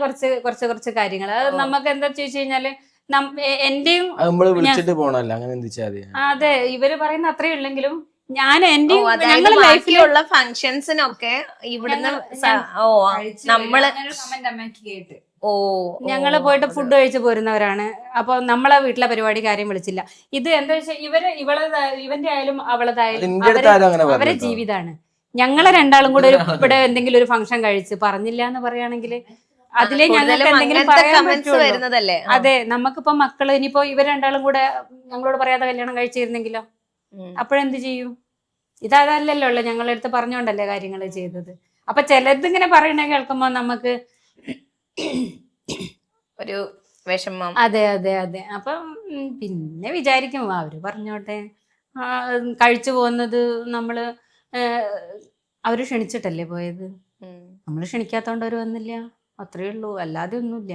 കുറച്ച് കാര്യങ്ങൾ. അത് നമുക്ക് എന്താ ചോദിച്ചു കഴിഞ്ഞാല് എന്റെയും അതെ ഇവര് പറയുന്ന അത്രയും ഉള്ളെങ്കിലും ഞാൻ എന്റെ ഞങ്ങളുടെ ലൈഫിലുള്ള ഫംഗ്ഷൻസിനൊക്കെ ഇവിടുന്ന് നമ്മള് ഞങ്ങള് പോയിട്ട് ഫുഡ് കഴിച്ചു പോരുന്നവരാണ്. അപ്പൊ നമ്മളെ വീട്ടിലെ പരിപാടി കാര്യം വിളിച്ചില്ല. ഇത് എന്താ വെച്ചാൽ ഇവന്റെ ആയാലും അവളതായാലും അവരെ ജീവിതമാണ്. ഞങ്ങളെ രണ്ടാളും കൂടെ ഇവിടെ എന്തെങ്കിലും ഒരു ഫംഗ്ഷൻ കഴിച്ച് പറഞ്ഞില്ല എന്ന് പറയുകയാണെങ്കിൽ അതിലേ ഞങ്ങൾക്ക് എന്തെങ്കിലും പറയാൻ പറ്റുള്ളൂ. അതെ, നമുക്കിപ്പോ മക്കള് ഇനിയിപ്പോ ഇവർ രണ്ടാളും കൂടെ ഞങ്ങളോട് പറയാതെ കല്യാണം കഴിച്ചിരുന്നെങ്കിലോ അപ്പോഴെന്ത് ചെയ്യും? ഇതല്ലല്ലോ ഉള്ളത്, ഞങ്ങളുടെ അടുത്ത് പറഞ്ഞോണ്ടല്ലേ കാര്യങ്ങൾ ചെയ്തത്. അപ്പൊ ചിലതിങ്ങനെ പറയണ കേൾക്കുമ്പോ നമുക്ക് ഒരു വിഷമം. അതെ അതെ അതെ. അപ്പൊ പിന്നെ വിചാരിക്കും അവര് പറഞ്ഞോട്ടെ, കഴിച്ചു പോകുന്നത് നമ്മള് അവര് ക്ഷണിച്ചിട്ടല്ലേ പോയത്, നമ്മള് ക്ഷണിക്കാത്തോണ്ട് അവര് വന്നില്ല, അത്രേ ഉള്ളൂ, അല്ലാതെ ഒന്നുമില്ല.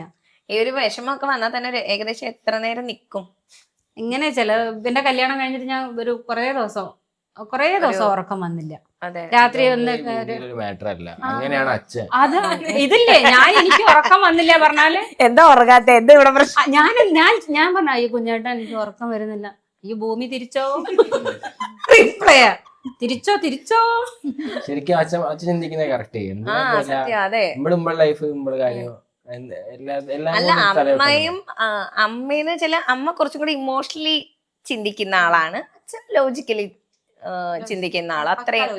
ഈ ഒരു വിഷമമൊക്കെ വന്നാൽ തന്നെ ഏകദേശം എത്ര നേരം നിക്കും ഇങ്ങനെ? ഇതിന്റെ കല്യാണം കഴിഞ്ഞിട്ട് ഞാൻ ഒരു കുറേ ദിവസം ഉറക്കം വന്നില്ല. രാത്രി ഒന്ന് അത് ഇതില്ലേ, എനിക്ക് ഉറക്കം വന്നില്ല പറഞ്ഞാല് എന്താ ഉറങ്ങാത്ത, എന്താ ഇവിടെ പ്രശ്നം? ഞാൻ പറഞ്ഞ ഈ കുഞ്ഞേട്ടാ എനിക്ക് ഉറക്കം വരുന്നില്ല, ഈ ഭൂമി തിരിച്ചോ തിരിച്ചോ. ശരിക്കും അച്ഛൻ ചിന്തിക്കുന്നത് കറക്റ്റ്. അല്ല, അമ്മയെന്ന് വെച്ചാൽ അമ്മ കുറച്ചും കൂടി ഇമോഷണലി ചിന്തിക്കുന്ന ആളാണ്, അച്ഛൻ ലോജിക്കലി ചിന്തിക്കുന്ന ആൾ. അത്രയും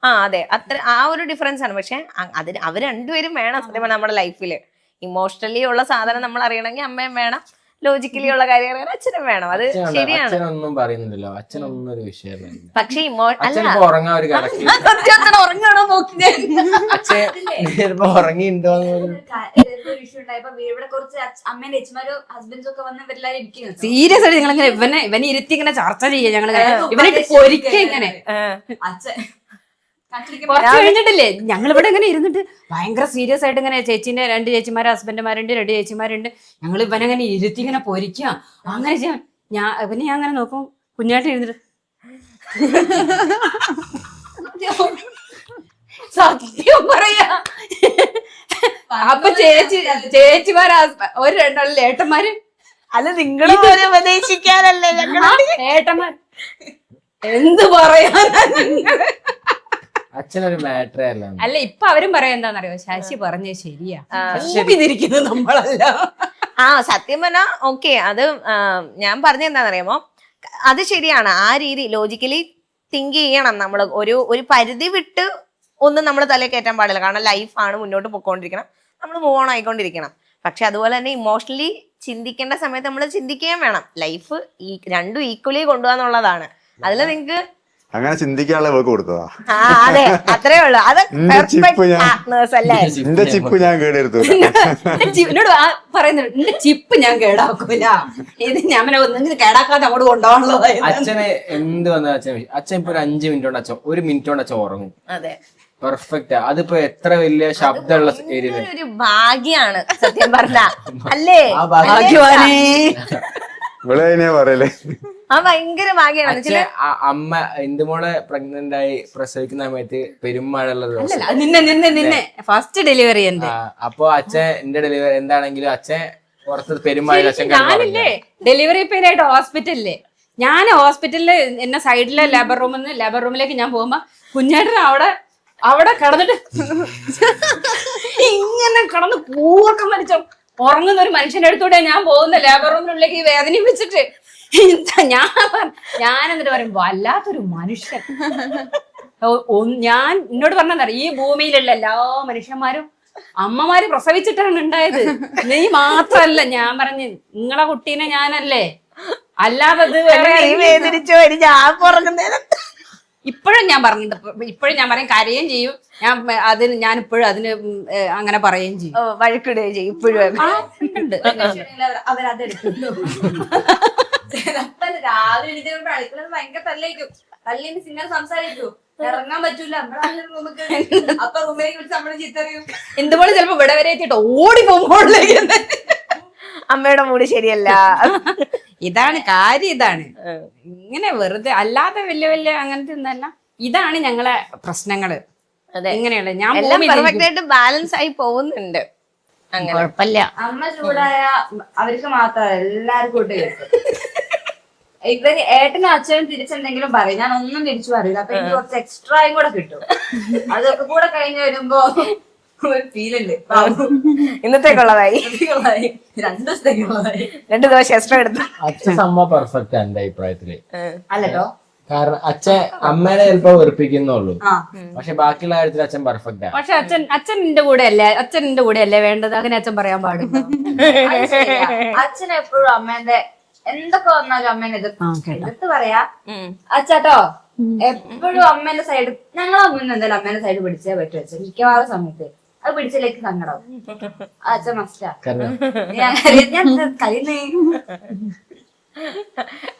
അതെ, അത്ര ആ ഒരു ഡിഫറൻസ് ആണ്. പക്ഷെ അതിന് അവർ രണ്ടുപേരും വേണം സത്യം നമ്മുടെ ലൈഫില്. ഇമോഷണലി ഉള്ള സാധനം നമ്മൾ അറിയണമെങ്കിൽ അമ്മയും വേണം, ലോജിക്കലി ഉള്ള കാര്യങ്ങൾ അച്ഛനും വേണം. അത് ശരിയാണ്. അച്ഛനൊന്നും പറയുന്നില്ലല്ലോ, അച്ഛനൊന്നും ഒരു വിഷയമല്ല. പക്ഷെ അച്ഛൻ ഇപ്പൊ ഉറങ്ങാൻ ഒരു കണക്ക്, അച്ഛൻ ഉറങ്ങാണോ നോക്കി ഞാൻ. അച്ഛൻ ചിലപ്പോ ഉറങ്ങിയിട്ടുണ്ടോന്ന് ഇഷ്യൂ ഉണ്ടായപ്പോ ഇവിടെ കുറച്ച് അമ്മേന്റെ ചേച്ചിമാരും ഹസ്ബൻഡ്സും ഒക്കെ വന്ന് ഇവരെല്ലാരും ഇരിക്കുന്നു. സീരിയസ് ആയിട്ട് ഞങ്ങൾ ഇവനെ ഇരുത്തി ഇങ്ങനെ ചർച്ച ചെയ്യാം ഞങ്ങള്. ഇവനെ പൊരിക്ക ഇങ്ങനെ അച്ഛൻ കുറച്ച് കഴിഞ്ഞിട്ടില്ലേ ഞങ്ങൾ ഇവിടെ ഇങ്ങനെ ഇരുന്നിട്ട് ഭയങ്കര സീരിയസ് ആയിട്ട് ഇങ്ങനെ ചേച്ചീന്റെ 2 ചേച്ചിമാര്, ഹസ്ബൻഡുമാരുണ്ട്, 2 ചേച്ചിമാരുണ്ട്. ഞങ്ങൾ ഇവനങ്ങനെ ഇരുത്തി ഇങ്ങനെ പൊരിക്കുക. അങ്ങനെ ചെയ്യാം. ഞാൻ അങ്ങനെ നോക്കും, കുഞ്ഞായിട്ട് ഇരുന്നിട്ട് സത്യം പറയാ. അപ്പൊ ചേച്ചിമാര് ഒരു 2 ഏട്ടന്മാര്, അല്ല നിങ്ങളെ പോലെ ഉപദേശിക്കാനല്ലേ ഏട്ടന്മാർ എന്ത് പറയാനാ. അച്ഛനൊരു മാറ്ററേ അല്ല. അല്ല ഇപ്പൊ അവരും പറയാ എന്താന്നറിയോ, ശശി പറഞ്ഞത് ശരിയാ, ഇതിരിക്കുന്നത് നമ്മളല്ല. സത്യം പറഞ്ഞാ ഓക്കെ. അത് ഞാൻ പറഞ്ഞ എന്താണെന്നറിയാമോ, അത് ശരിയാണ്. ആ രീതി ലോജിക്കലി തിങ്ക് ചെയ്യണം നമ്മൾ. ഒരു പരിധി വിട്ട് ഒന്നും നമ്മൾ തലയിൽ കയറ്റാൻ പാടില്ല. കാരണം ലൈഫാണ്, മുന്നോട്ട് പോയിക്കൊണ്ടിരിക്കണം, നമ്മൾ മൂവ് ഓൺ ആയിക്കൊണ്ടിരിക്കണം. പക്ഷെ അതുപോലെ തന്നെ ഇമോഷണലി ചിന്തിക്കേണ്ട സമയത്ത് നമ്മൾ ചിന്തിക്കുകയും വേണം. ലൈഫ് രണ്ടും ഈക്വലി കൊണ്ടുപോകാന്നുള്ളതാണ്. അതിൽ നിങ്ങക്ക് അങ്ങനെ ചിന്തിക്കാനുള്ള വർക്ക് കൊടുത്തതാ. അതെ, അത്രേ ഉള്ളു. അത് അല്ലേ. എന്റെ ചിപ്പ് ഞാൻ കേടെടുത്തു. എന്നോട് പറയുന്നുണ്ട്, എന്റെ ചിപ്പ് ഞാൻ കേടാക്കൂല, ഇത് ഞാൻ ഒന്നും കേടാക്കാതെ അങ്ങോട്ട് കൊണ്ടുപോകാനുള്ളതായിരുന്നു. അച്ഛനെ എന്ത് വന്ന അച്ഛൻ ഇപ്പൊ ഒരു 5 മിനിറ്റ് കൊണ്ട് അച്ഛൻ 1 മിനിറ്റ് കൊണ്ട് അച്ഛൻ ഉറങ്ങും. അതെ, പെർഫെക്റ്റ്. അതിപ്പോ എത്ര വലിയ ശബ്ദമുള്ള ഏരിയ, ഒരു ഭാഗ്യാണ് സത്യം പറഞ്ഞ അല്ലേ. ഭാഗ്യവാനേ. ഇവിടെ പറയല്ലേ, ആ ഭയങ്കര ഭാഗ്യാണ്. അമ്മ ഇന്ദുമോളെ പ്രഗ്നന്റ് ആയി പ്രസവിക്കുന്ന സമയത്ത് പെരുമഴയുള്ള ദിവസം, നിന്നെ ഫസ്റ്റ് ഡെലിവറി എന്റെ. അപ്പൊ അച്ഛൻ എന്റെ ഡെലിവറി എന്താണെങ്കിലും അച്ഛൻ പുറത്ത് പെരുമഴ ഞാനില്ലേ ഡെലിവറി പെയിനായിട്ട് ഹോസ്പിറ്റലില്, ഞാൻ ഹോസ്പിറ്റലില് എന്നെ സൈഡിലെ ലേബർ റൂമിലേക്ക് ഞാൻ പോകുമ്പോ കുഞ്ഞേട്ടൻ അവിടെ കിടന്നിട്ട് ഇങ്ങനെ കിടന്ന് പൂർക്കം വലിച്ചോ ഉറങ്ങുന്ന ഒരു മനുഷ്യന്റെ അടുത്തൂടെ ഞാൻ പോകുന്ന ലേബർ റൂമിനുള്ളിലേക്ക് ഈ വേദനയും വെച്ചിട്ട്. ഞാൻ എന്നിട്ട് പറയും വല്ലാത്തൊരു മനുഷ്യൻ. ഞാൻ എന്നോട് പറഞ്ഞറിയാം, ഈ ഭൂമിയിലുള്ള എല്ലാ മനുഷ്യന്മാരും അമ്മമാര് പ്രസവിച്ചിട്ടാണ് ഉണ്ടായത്, നീ മാത്രല്ല. ഞാൻ പറഞ്ഞു നിങ്ങളെ കുട്ടീനെ ഞാനല്ലേ, അല്ലാതെ വേദനിച്ചോ ഞാൻ ഉറങ്ങുന്നേരം. ഇപ്പോഴും ഞാൻ പറഞ്ഞിട്ടുണ്ട്, ഇപ്പോഴും ഞാൻ പറയും, കരയുകയും ചെയ്യും ഞാൻ ഇപ്പോഴും അതിന് അങ്ങനെ പറയുകയും ചെയ്യും, വഴക്കിടുകയും ചെയ്യും ഇപ്പോഴും. അവരതെടുക്കുന്നു. രാവിലെ എണീറ്റ് അടുക്കള ഭയങ്കര തല്ലേക്കും, തല്ലിന് സിംഗർ സംസാരിക്കൂ, ഇറങ്ങാൻ പറ്റൂല. അപ്പൊ റൂമിലേക്ക് വിളിച്ച് നമ്മള് ചീത്തറിയും. എന്തുപോലെ ചിലപ്പോ ഇവിടെ വരെ എത്തിയിട്ട് ഓടി പോകുമ്പോഴേക്ക് അമ്മയുടെ മൂടി ശരിയല്ല. ഇതാണ് കാര്യം, ഇതാണ് ഇങ്ങനെ വെറുതെ അല്ലാതെ വലിയ അങ്ങനത്തെ ഒന്നല്ല. ഇതാണ് ഞങ്ങളെ പ്രശ്നങ്ങള്. ഇങ്ങനെയുള്ള ഞാൻ പെർഫെക്റ്റ് ആയിട്ട് ബാലൻസ് ആയി പോകുന്നുണ്ട്, അങ്ങനെ കുഴപ്പമില്ല. അമ്മ ചൂടായ അവർക്ക് മാത്രമല്ല എല്ലാവർക്കും ഇട്ട് കേൾക്കും. ഇവര് ഏട്ടനും അച്ഛനും തിരിച്ചെന്തെങ്കിലും പറയും, ഞാൻ ഒന്നും തിരിച്ചു പറയില്ല. അപ്പൊ എനിക്ക് കുറച്ച് എക്സ്ട്രായും കൂടെ കിട്ടും. അതൊക്കെ കൂടെ കഴിഞ്ഞ് വരുമ്പോ ഒരു ഫീലുണ്ട്. ഇന്നത്തേക്കുള്ളതായി 2 ദിവസത്തേക്കുള്ളതായി 2 ദിവസം എക്സ്ട്രാ എടുത്തു. അച്ഛൻ സംഭവം പെർഫെക്റ്റ് എന്റെ അഭിപ്രായത്തില്. അല്ലട്ടോ, കാരണം അച്ഛൻ അമ്മേനെ ചിലപ്പോ വെറുപ്പിക്കുന്നുള്ളൂ, പക്ഷെ ബാക്കിയുള്ള കാര്യത്തിൽ അച്ഛൻ പെർഫെക്റ്റ് ആണ്. പക്ഷെ അച്ഛൻ്റെ കൂടെ അല്ലേ വേണ്ടത്, അങ്ങനെ അച്ഛൻ പറയാൻ പാടില്ല. അച്ഛൻ എപ്പോഴും അമ്മേന്റെ എന്തൊക്കെ വന്നാലും അമ്മേനെ എതിർത്ത് പറയാ. അച്ഛാട്ടോ എപ്പോഴും അമ്മേന്റെ സൈഡ്, ഞങ്ങളെ മുന്നേ എന്തായാലും അമ്മേന്റെ സൈഡ് പിടിച്ചേ പറ്റും. അച്ഛൻ മിക്കവാറും സമയത്ത് അത് പിടിച്ചിലേക്ക് സങ്കടം അച്ഛൻ മസ്റ്റാ. ഞാൻ കരുന്നേ.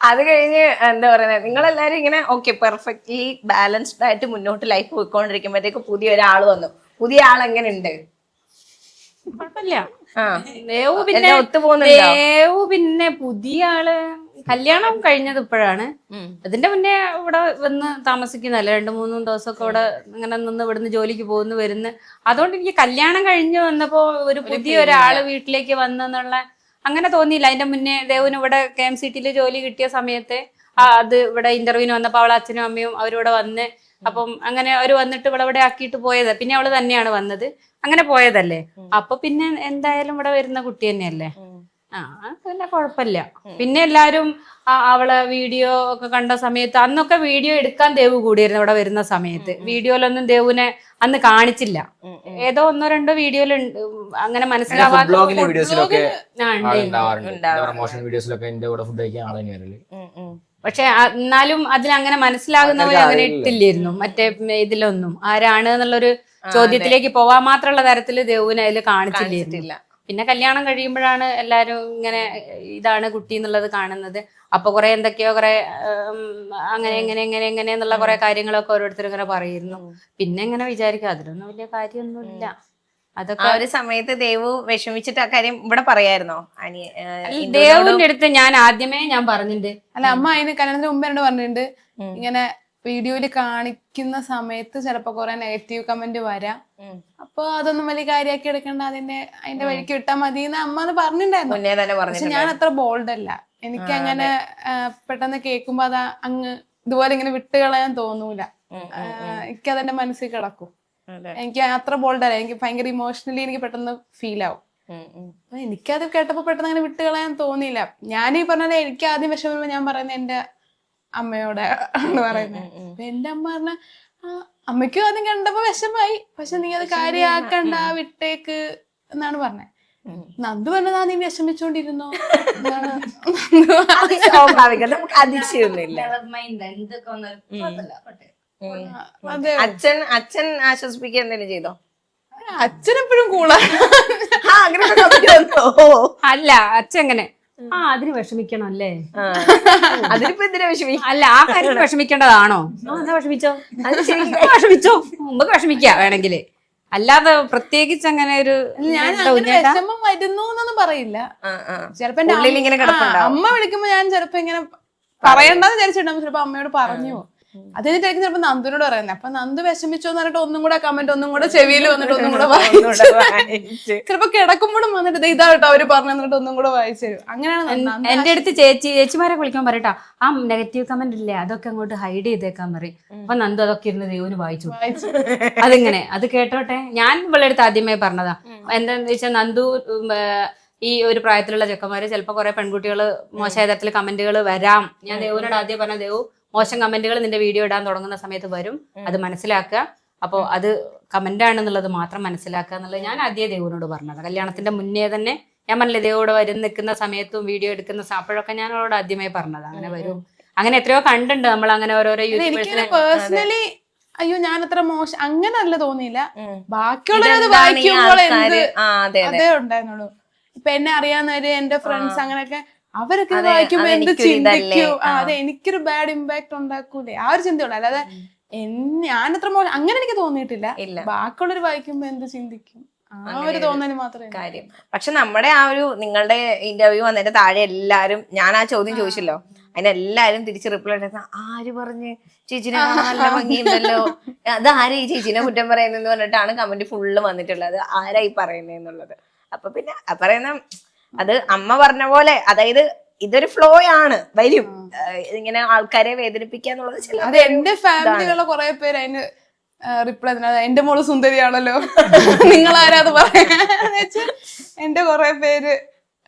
അത് കഴിഞ്ഞ് എന്താ പറയുന്നത്, നിങ്ങളെല്ലാരും ഇങ്ങനെ ഓക്കെ പെർഫെക്റ്റ്ലി ബാലൻസ്ഡ് ആയിട്ട് മുന്നോട്ട് ലൈഫ് പോയിക്കൊണ്ടിരിക്കുമ്പോഴത്തേക്ക് പുതിയ ഒരാൾ വന്നു. പുതിയ ആൾ എങ്ങനെ ഉണ്ട്? കുഴപ്പമില്ല. ഒത്തുപോകുന്നുണ്ടോ? പിന്നെ പുതിയ ആള് കല്യാണം കഴിഞ്ഞത് ഇപ്പോഴാണ്. അതിന്റെ മുന്നേ ഇവിടെ വന്ന് താമസിക്കുന്നല്ല, 2-3 ദിവസമൊക്കെ ഇവിടെ ഇങ്ങനെ നിന്ന് ഇവിടുന്ന് ജോലിക്ക് പോകുന്നു വരുന്നു. അതുകൊണ്ട് എനിക്ക് കല്യാണം കഴിഞ്ഞ് വന്നപ്പോ ഒരു പുതിയ ഒരാള് വീട്ടിലേക്ക് വന്നെന്നുള്ള അങ്ങനെ തോന്നിയില്ല. അതിന്റെ മുന്നേ ദേവുന് ഇവിടെ KMCT ജോലി കിട്ടിയ സമയത്ത് അത് ഇവിടെ ഇന്റർവ്യൂവിന് വന്നപ്പോ അവളെ അച്ഛനും അമ്മയും അവരിവിടെ വന്ന്, അപ്പം അങ്ങനെ അവര് വന്നിട്ട് ഇവിടെ ആക്കിയിട്ട് പോയത്. പിന്നെ അവള് തന്നെയാണ് വന്നത്, അങ്ങനെ പോയതല്ലേ. അപ്പൊ പിന്നെ എന്തായാലും ഇവിടെ വരുന്ന കുട്ടി തന്നെയല്ലേ. പിന്നെ കുഴപ്പമില്ല. പിന്നെ എല്ലാരും അവളെ വീഡിയോ ഒക്കെ കണ്ട സമയത്ത്, അന്നൊക്കെ വീഡിയോ എടുക്കാൻ ദേവ് കൂടിയായിരുന്നു അവിടെ വരുന്ന സമയത്ത്. വീഡിയോയിലൊന്നും ദേവുനെ അന്ന് കാണിച്ചില്ല. ഏതോ 1-2 വീഡിയോയിൽ അങ്ങനെ മനസ്സിലാവാത്ത പക്ഷെ എന്നാലും അതിലങ്ങനെ മനസ്സിലാകുന്നവരെ അങ്ങനെ ഇട്ടില്ലായിരുന്നു. മറ്റേ ഇതിലൊന്നും ആരാണ് എന്നുള്ളൊരു ചോദ്യത്തിലേക്ക് പോവാൻ മാത്രമുള്ള തരത്തില് ദേവുവിനെ അതിൽ കാണിച്ചില്ലായിരുന്നില്ല. പിന്നെ കല്യാണം കഴിയുമ്പോഴാണ് എല്ലാരും ഇങ്ങനെ ഇതാണ് കുട്ടി എന്നുള്ളത് കാണുന്നത്. അപ്പൊ കുറെ എന്തൊക്കെയോ കുറെ അങ്ങനെ എങ്ങനെ എന്നുള്ള കുറെ കാര്യങ്ങളൊക്കെ ഓരോരുത്തർ ഇങ്ങനെ പറയുന്നു. പിന്നെ ഇങ്ങനെ വിചാരിക്കും അതിലൊന്നും വലിയ കാര്യമൊന്നുമില്ല. അതൊക്കെ ഒരു സമയത്ത് ദേവു വിഷമിച്ചിട്ട് ആ കാര്യം ഇവിടെ പറയായിരുന്നോ? ദേവുവിന്റെ അടുത്ത് ഞാൻ ആദ്യമേ പറഞ്ഞിട്ടുണ്ട്. അല്ല, അമ്മ അതിന് കല്യാണത്തിന് മുമ്പ് എന്നോട് പറഞ്ഞിട്ടുണ്ട്, ഇങ്ങനെ വീഡിയോയില് കാണിക്കുന്ന സമയത്ത് ചിലപ്പോ കുറെ നെഗറ്റീവ് കമന്റ് വരാം, അപ്പൊ അതൊന്നും വലിയ കാര്യമാക്കി എടുക്കണ്ട, അതിന്റെ വഴിക്ക് വിട്ടാൽ മതി എന്ന് അമ്മ അത് പറഞ്ഞിട്ടുണ്ടായിരുന്നു. പക്ഷെ ഞാൻ അത്ര ബോൾഡ് അല്ല. എനിക്ക് അങ്ങനെ പെട്ടെന്ന് കേൾക്കുമ്പോ അത് അങ്ങ് ഇതുപോലെ ഇങ്ങനെ വിട്ട് കളയാൻ തോന്നൂല. എനിക്കതെന്റെ മനസ്സിൽ കിടക്കും. എനിക്ക് അത്ര ബോൾഡ് അല്ല. എനിക്ക് ഭയങ്കര ഇമോഷണലി എനിക്ക് പെട്ടെന്ന് ഫീൽ ആവും. എനിക്കത് കേട്ടപ്പോ പെട്ടെന്ന് അങ്ങനെ വിട്ട് കളയാൻ തോന്നിയില്ല. ഞാനീ പറഞ്ഞത് എനിക്ക് ആദ്യം വിഷമം ഞാൻ പറയുന്നത് എന്റെ അമ്മയോടെ ആണ് പറയുന്നത്. എന്റെ അമ്മ പറഞ്ഞ അമ്മയ്ക്കും ആദ്യം കണ്ടപ്പോ വിഷമായി, പക്ഷെ നീ അത് കാര്യമാക്കണ്ട, വിട്ടേക്ക് എന്നാണ് പറഞ്ഞത്. നന്ദു പറഞ്ഞതാ നീ വിഷമിച്ചോണ്ടിരുന്നോ? അച്ഛൻ ആശ്വസിപ്പിക്കുക എന്തെങ്കിലും ചെയ്തോ? അച്ഛനെപ്പോഴും കൂളാണ്. അല്ല, അച്ഛൻ എങ്ങനെ അതിന് വിഷമിക്കണം അല്ലേ? അതിനിപ്പോ എന്തിനാ വിഷമിക്കും? അല്ല, ആ കാര്യത്തിൽ വിഷമിക്കേണ്ടതാണോ? എന്നാ വിഷമിച്ചോ, വിഷമിച്ചോ, മുമ്പ് വിഷമിക്ക വേണമെങ്കില്. അല്ലാതെ പ്രത്യേകിച്ച് അങ്ങനെ ഒരു വിഷമം വരുന്നു എന്നൊന്നും പറയില്ല. ചിലപ്പോ അമ്മ വിളിക്കുമ്പോ ഞാൻ ചിലപ്പോ ഇങ്ങനെ പറയണ്ടെന്ന് വിചാരിച്ചിട്ടുണ്ടാവും. ചിലപ്പോ അമ്മയോട് പറഞ്ഞു. അതിനായിരിക്കും ചിലപ്പോ നന്ദുനോട് പറയുന്നത്. അപ്പൊ നന്ദു വിഷമിച്ചോന്ന് പറഞ്ഞിട്ട് ഒന്നും കൂടെ കമന്റ് ഒന്നും കൂടെ ചെവിയിൽ വന്നിട്ട് ഒന്നും കൂടെ വായിച്ചു. ചിലപ്പോ കിടക്കുമ്പോഴും വന്നിട്ട് ഇതാട്ടോ അവര് പറഞ്ഞിട്ട് ഒന്നും കൂടെ വായിച്ചു തരും. അങ്ങനെയാണ് എന്റെ അടുത്ത് ചേച്ചിമാരെ വിളിക്കാൻ പറയട്ടാ, ആ നെഗറ്റീവ് കമന്റ് ഇല്ലേ അതൊക്കെ അങ്ങോട്ട് ഹൈഡ് ചെയ്തേക്കാൻ പറയും. അപ്പൊ നന്ദു അതൊക്കെ ഇരുന്ന് ദേവുന് വായിച്ചു. അതിങ്ങനെ അത് കേട്ടോട്ടെ. ഞാൻ ഇവളുടെ അടുത്ത് ആദ്യമേ പറഞ്ഞതാ. എന്താന്ന് വെച്ചാൽ നന്ദു ഈ ഒരു പ്രായത്തിലുള്ള ചെക്കന്മാര് ചിലപ്പോ കുറെ പെൺകുട്ടികള് മോശമായ തരത്തില് കമന്റുകൾ വരാം. ഞാൻ ദേവുനോട് ആദ്യം പറഞ്ഞ, ദേവു മോശം കമന്റുകൾ നിന്റെ വീഡിയോ ഇടാൻ തുടങ്ങുന്ന സമയത്ത് വരും, അത് മനസ്സിലാക്കുക. അപ്പോൾ അത് കമന്റ് ആണെന്നുള്ളത് മാത്രം മനസ്സിലാക്കുക എന്നുള്ളത് ഞാൻ ആദ്യം ദേവുനോട് പറഞ്ഞത്. കല്യാണത്തിന്റെ മുന്നേ തന്നെ ഞാൻ പറഞ്ഞില്ലേ, ദേവോട് നിൽക്കുന്ന സമയത്തും വീഡിയോ എടുക്കുന്ന അപ്പോഴൊക്കെ ഞാൻ അവളോട് ആദ്യമേ പറഞ്ഞത് അങ്ങനെ വരും. അങ്ങനെ എത്രയോ കണ്ടുണ്ട് നമ്മൾ അങ്ങനെ ഓരോരോ യൂട്യൂബേഴ്സിനെ. പേഴ്സണലി അയ്യോ ഞാൻ അത്ര മോശം അങ്ങനല്ല തോന്നിയില്ല. ബാക്കിയുള്ളത് വായിക്കുമ്പോൾ അതേ ഉണ്ടായിരുന്നുള്ളൂ. ഇപ്പൊ എന്നെ അറിയാവുന്നവര് എന്റെ ഫ്രണ്ട്സ് അങ്ങനെയൊക്കെ അവരൊക്കെ വായിക്കുമ്പോ എന്ത് ചിന്തിക്കൂ, അതെ എനിക്കൊരു ബാഡ് ഇമ്പാക്ട് ഉണ്ടാക്കൂലേ, ആ ഒരു ചിന്തയുള്ളൂ. അല്ലാതെ ഞാനത്ര മോശം അങ്ങനെ എനിക്ക് തോന്നിയിട്ടില്ല. ബാക്കിയുള്ളവർ വായിക്കുമ്പോ എന്ത് ചിന്തിക്കും, ആ ഒരു തോന്നല് മാത്രമേ കാര്യം. പക്ഷെ നമ്മുടെ ആ ഒരു നിങ്ങളുടെ ഇന്റർവ്യൂ വന്നതിന്റെ താഴെ എല്ലാരും, ഞാൻ ആ ചോദ്യം ചോദിച്ചല്ലോ, അതിനെല്ലാരും തിരിച്ച് റിപ്ലൈ ഉണ്ടായിരുന്ന, ആര് പറഞ്ഞ് ചേച്ചിനെ നല്ല ഭംഗിയുണ്ടല്ലോ, അത് ആരാ ഈ ചേച്ചിനെ കുറ്റം പറയുന്നെന്ന് പറഞ്ഞിട്ടാണ് കമന്റ് ഫുള്ള് വന്നിട്ടുള്ളത്. ആരായി പറയുന്നതെന്നുള്ളത്. അപ്പൊ പിന്നെ പറയുന്ന അത് അമ്മ പറഞ്ഞ പോലെ, അതായത് ഇതൊരു ഫ്ലോ ആണ്, വരും ഇങ്ങനെ ആൾക്കാരെ വേദനിപ്പിക്കാന്നുള്ളത്. അത് എന്റെ ഫാമിലിയിലുള്ള കുറെ പേര് അതിന് റിപ്ലൈ എന്റെ മോള് സുന്ദരിയാണല്ലോ നിങ്ങൾ ആരാത് പറയാന്ന് വെച്ചാൽ എന്റെ കുറെ പേര്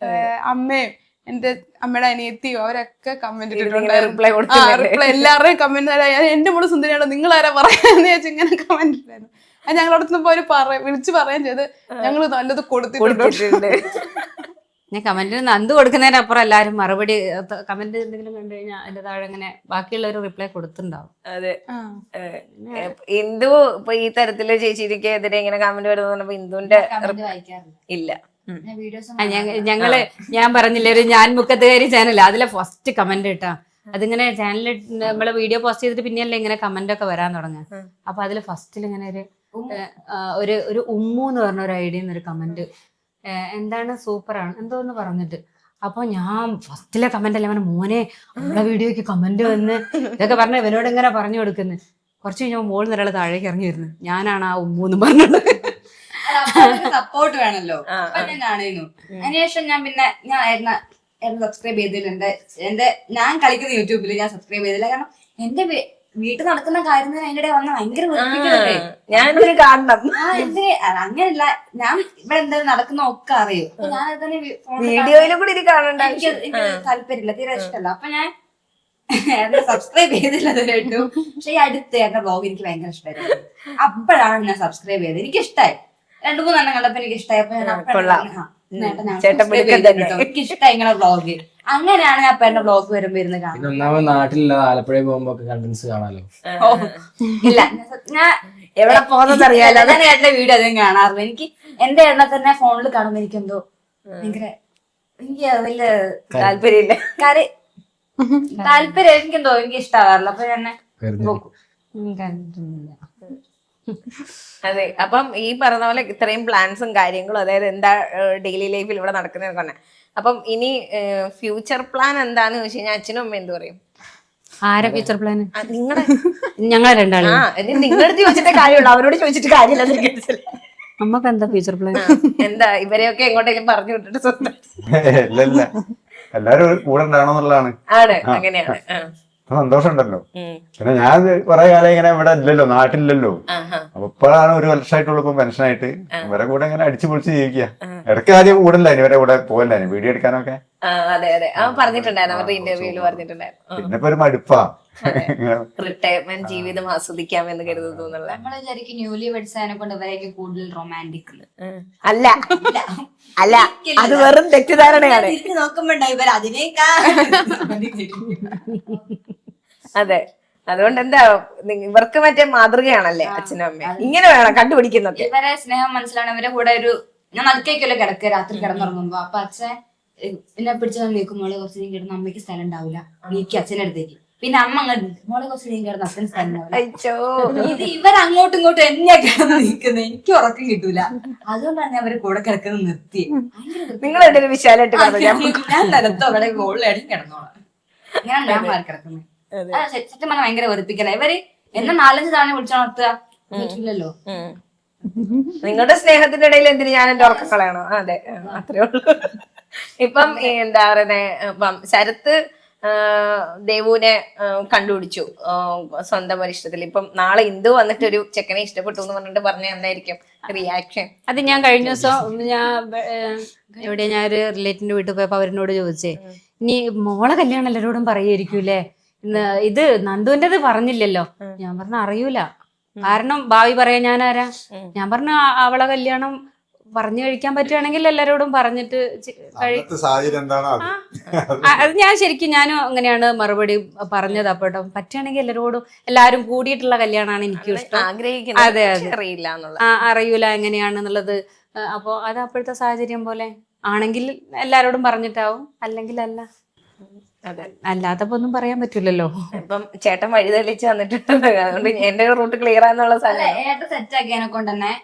അമ്മയും എന്റെ അമ്മയുടെ അനിയത്തിയും അവരൊക്കെ കമന്റ് ഇട്ടിട്ടുണ്ട്. റിപ്ലൈ എല്ലാവരുടെയും കമന്റ് എന്റെ മോള് സുന്ദരിയാണോ നിങ്ങൾ ആരാ പറയാന്ന് വെച്ചാൽ ഇങ്ങനെ കമന്റ് ഇട്ടായിരുന്നു. അത് ഞങ്ങളോട് വിളിച്ചു പറയാൻ ചെയ്ത് ഞങ്ങൾ നല്ലത് കൊടുത്തിട്ടുണ്ട്. ഞാൻ കമന്റിന് നന്ദു കൊടുക്കുന്നതിനപ്പുറം എല്ലാരും മറുപടി കമന്റ് എന്തെങ്കിലും കണ്ടു കഴിഞ്ഞാൽ അതിന്റെ താഴെ അങ്ങനെ ബാക്കിയുള്ളവർ റിപ്ലൈ കൊടുത്തിട്ടുണ്ടാവും. അതെ, ഇന്ദു ഇപ്പൊ ഈ തരത്തില് ചേച്ചിക്കെതിരെ ഇങ്ങനെ കമന്റ് വരുന്ന ഇന്ദുവിന്റെ ഇല്ല. ഞാൻ പറഞ്ഞില്ലേ ഒരു ഞാൻ മുക്കത്തുകാരി ചാനൽ, അതിലെ ഫസ്റ്റ് കമന്റ് ഇട്ടാ അതിങ്ങനെ ചാനലിൽ നമ്മള് വീഡിയോ പോസ്റ്റ് ചെയ്തിട്ട് പിന്നെയല്ലേ ഇങ്ങനെ കമന്റ് ഒക്കെ വരാൻ തുടങ്ങുക. അപ്പൊ അതില് ഫസ്റ്റിൽ ഇങ്ങനെ ഒരു ഉമ്മു എന്ന് പറഞ്ഞ ഒരു ഐഡിയ ഒരു കമന്റ്, എന്താണ് സൂപ്പറാണ് എന്തോന്ന് പറഞ്ഞിട്ട്. അപ്പൊ ഞാൻ ഫസ്റ്റിലെ കമന്റ് അല്ലേ മോനെ നമ്മളെ വീഡിയോക്ക് കമന്റ് വന്ന് ഇതൊക്കെ പറഞ്ഞ ഇവനോട് ഇങ്ങനെ പറഞ്ഞു കൊടുക്കുന്നത്. കുറച്ച് കഴിഞ്ഞാൽ മോളിൽ ഒരാൾ താഴേക്ക് ഇറങ്ങി വരുന്നു, ഞാനാണ് ആ ഉമ്മൂന്ന് പറഞ്ഞത്. സപ്പോർട്ട് വേണല്ലോ, ഞാൻ കാണുന്നു. അതിനുശേഷം ഞാൻ പിന്നെ ഞാൻ സബ്സ്ക്രൈബ് ചെയ്തില്ല. എന്റെ ഞാൻ കളിക്കുന്ന യൂട്യൂബിൽ ഞാൻ സബ്സ്ക്രൈബ് ചെയ്തില്ല. കാരണം എന്റെ വീട്ടിൽ നടക്കുന്ന കാര്യത്തിന് അതിന്റെ വന്ന ഭയങ്കര വെറുപ്പിക്കലല്ലേ. ഞാനിതിന് കാണണം. അങ്ങനല്ല, ഞാൻ ഇവിടെ എന്തായാലും നടക്കുന്ന ഒക്കെ അറിയും. അപ്പൊ ഞാൻ അതിന് വീഡിയോയിലും കൂടി ഇത് കാണണ്ട. എനിക്ക് താല്പര്യമില്ല, തീരെ ഇഷ്ടമല്ല. അപ്പൊ ഞാൻ സബ്സ്ക്രൈബ് ചെയ്തില്ല കേട്ടു. പക്ഷെ ഈ അടുത്ത് എന്റെ ബ്ലോഗ് എനിക്ക് ഭയങ്കര ഇഷ്ടമായിരുന്നു. അപ്പോഴാണ് ഞാൻ സബ്സ്ക്രൈബ് ചെയ്തത്. എനിക്ക് ഇഷ്ടമായി. 2-3 എണ്ണം കണ്ടപ്പോ എനിക്ക് ഇഷ്ടമായി. അപ്പൊ എനിക്ക് ഇഷ്ടമായി നിങ്ങളെ ബ്ലോഗ്. അങ്ങനെയാണ് ഞാൻ എന്റെ ബ്ലോഗ് വരുമ്പോ ഇരുന്ന് കാണുന്നത്. ഒന്നാമത് നാട്ടിലുള്ള ആലപ്പുഴ പോകുമ്പോ കണ്ടൻസ് കാണാലോ. ഇല്ല, ഞാൻ എവിടെ പോകുന്നത് അറിയാലോ. ഞാൻ ഏട്ടന്റെ വീഡിയോ അധികം കാണാറില്ല. എനിക്ക് എന്റെ എണ്ണ തന്നെ ഫോണിൽ കാണുമ്പോ എനിക്ക് എന്തോ ഭയങ്കര, എനിക്ക് വലിയ താല്പര്യമില്ല. താല്പര്യം എനിക്കെന്തോ എനിക്ക് ഇഷ്ടമാവാറില്ല. അപ്പൊ ഞാൻ നോക്കും. അതെ. അപ്പം ഈ പറഞ്ഞ പോലെ ഇത്രയും പ്ലാൻസും കാര്യങ്ങളും, അതായത് എന്താ ഡെയിലി ലൈഫിൽ ഇവിടെ നടക്കുന്നതെന്ന് പറഞ്ഞാൽ, അപ്പം ഇനി ഫ്യൂച്ചർ പ്ലാൻ എന്താന്ന് ചോദിച്ചു കഴിഞ്ഞാൽ അച്ഛനും അമ്മ എന്ത് പറയും? ആരാ ഫ്യൂച്ചർ പ്ലാൻ? നിങ്ങളുടെ ഞങ്ങൾ രണ്ടാളും. നിങ്ങളുടെ ചോദിച്ചിട്ടേ കാര്യമുള്ളൂ, അവരോട് ചോദിച്ചിട്ട് കാര്യമില്ല. അമ്മക്ക് എന്താ ഫ്യൂച്ചർ പ്ലാൻ? എന്താ ഇവരെയൊക്കെ എങ്ങോട്ടെങ്കിലും പറഞ്ഞു വിട്ടിട്ട് സ്വന്തം ഇല്ല, എല്ലാരും കൂടെ ഉണ്ടാവണമെന്നുള്ളതാണ്. ആണ്, അങ്ങനെയാണ്. സന്തോഷം ഉണ്ടല്ലോ. പിന്നെ ഞാൻ കുറെ കാലം ഇങ്ങനെ ഇവിടെ ഇല്ലല്ലോ, നാട്ടിലില്ലല്ലോ. അപ്പൊ ഇപ്പോഴാണ് 1 വർഷമായിട്ടുള്ളൂ ഇപ്പൊ പെൻഷനായിട്ട്. ഇവരെ കൂടെ ഇങ്ങനെ അടിച്ചു പൊളിച്ച് ജീവിക്കുക. ഇടയ്ക്ക് ആദ്യം കൂടല്ല, ഇവരെ കൂടെ പോകല്ലായിരുന്നു വീഡിയോ എടുക്കാനൊക്കെ. അതെ അതെ, അവൻ പറഞ്ഞിട്ടുണ്ടായിരുന്നു, അവരുടെ ഇന്റർവ്യൂല് പറഞ്ഞിട്ടുണ്ടായിരുന്നു. പിന്നെ ഇപ്പൊ ഒരു മടുപ്പാ, റിട്ടയർമെന്റ് ജീവിതം ആസ്വദിക്കാമെന്ന് കരുതുന്നു എന്നുള്ള. നമ്മള് വിചാരിക്കും ന്യൂലി വെഡ്സാനെ കൊണ്ട് ഇവരേക്ക് കൂടുതൽ റൊമാൻറ്റിക്. അല്ല അല്ല, അത് വെറും തെറ്റിദ്ധാരണയാണ്. നോക്കുമ്പോണ്ടായി ഇവർ അതിനേക്കാ. അതെ, അതുകൊണ്ട് എന്താ ഇവർക്ക് മറ്റേ മാതൃകയാണല്ലേ അച്ഛനും അമ്മയും. ഇങ്ങനെ വേണം കണ്ടുപിടിക്കുന്നത്. ഇവരെ സ്നേഹം മനസ്സിലാണ്. ഇവരെ കൂടെ ഒരു, ഞാൻ നടുക്കേക്കല്ലോ കിടക്കുക രാത്രി കിടന്നുറങ്ങുമ്പോ. അപ്പൊ അച്ഛൻ എന്നെ പിടിച്ചു നീക്കുമ്പോൾ കുറച്ച് നീ കിടന്ന് അമ്മയ്ക്ക് സ്ഥലം ഉണ്ടാവില്ല, നീക്കി അച്ഛൻ്റെ അടുത്തേക്ക്. പിന്നെ അമ്മ അങ്ങോട്ട് മോളെ കുറച്ച് നീ കിടന്ന് അച്ഛന് സ്ഥലം ഉണ്ടാവില്ല. ഇത് ഇവരങ്ങോട്ടും ഇങ്ങോട്ടും എന്നെയാ കിടന്ന് നിൽക്കുന്നത്. എനിക്ക് ഉറക്കം കിട്ടൂല. അതുകൊണ്ടാണ് ഞാൻ അവരെ കൂടെ കിടക്കുന്നത് നിർത്തിയത്. നിങ്ങൾ എന്റെ ഒരു വിശാലായിട്ട് ഞാൻ നിലത്തോ അവിടെ ഗോളിലടി കിടന്നോളാം. ഞാൻ മാറി കിടക്കുന്നത്. സത്യം പറഞ്ഞാൽ ഭയങ്കര വെറുപ്പിക്കല. ഇവര് എന്നെ 4-5 തവണ വിളിച്ചോണർത്തുക പറ്റില്ലല്ലോ. നിങ്ങളുടെ സ്നേഹത്തിന്റെ ഇടയിൽ എന്തിനു ഞാൻ എന്റെ ഉറക്കം കളയണോ? അതെ, അത്രേ ഉള്ളൂ. ഇപ്പം എന്താ പറയുന്നേ, ഇപ്പം ശരത്ത് ദേവുവിനെ കണ്ടുപിടിച്ചു സ്വന്തം ഒരിഷ്ടത്തിൽ. ഇപ്പം നാളെ ഇന്ദു വന്നിട്ട് ഒരു ചെക്കനെ ഇഷ്ടപ്പെട്ടു എന്ന് പറഞ്ഞിട്ട് പറഞ്ഞ എന്തായിരിക്കും റിയാക്ഷൻ? അത് ഞാൻ കഴിഞ്ഞ ദിവസം ഞാൻ ഒരു റിലേറ്റീവിന്റെ വീട്ടിൽ പോയപ്പോ അവരോട് ചോദിച്ചേ, ഇനി മോളെ കല്യാണം എല്ലാരോടും പറയായിരിക്കൂലേ, ഇത് നന്ദുവിൻ്റെത് പറഞ്ഞില്ലല്ലോ. ഞാൻ പറഞ്ഞ അറിയൂല, കാരണം ഭാവി പറയാൻ ഞാൻ ആരാ. ഞാൻ പറഞ്ഞ അവളെ കല്യാണം പറഞ്ഞു കഴിക്കാൻ പറ്റുകയാണെങ്കിൽ എല്ലാരോടും പറഞ്ഞിട്ട് അത് ഞാൻ ശരിക്കും ഞാനും അങ്ങനെയാണ് മറുപടി പറഞ്ഞത്. അപ്പോട്ടോ പറ്റുകയാണെങ്കിൽ എല്ലാരും കൂടിയിട്ടുള്ള കല്യാണമാണ് എനിക്കും ഇഷ്ടം. അതെ അതെ, അറിയൂല എങ്ങനെയാണെന്നുള്ളത്. അപ്പൊ അത് അപ്പോഴത്തെ സാഹചര്യം പോലെ ആണെങ്കിൽ എല്ലാരോടും പറഞ്ഞിട്ടാവും, അല്ലെങ്കിൽ അല്ല. അല്ലാത്തപ്പോ ഒന്നും പറയാൻ പറ്റൂലല്ലോ. ഇപ്പം ചേട്ടൻ വഴി തെളിച്ച് വന്നിട്ടുണ്ട്, അതുകൊണ്ട് എന്റെ റൂട്ട് ക്ലിയർ ആന്നുള്ള സാധനം ഏട്ടൻ സെറ്റ് ആക്കിയതിനെ കൊണ്ട് തന്നെ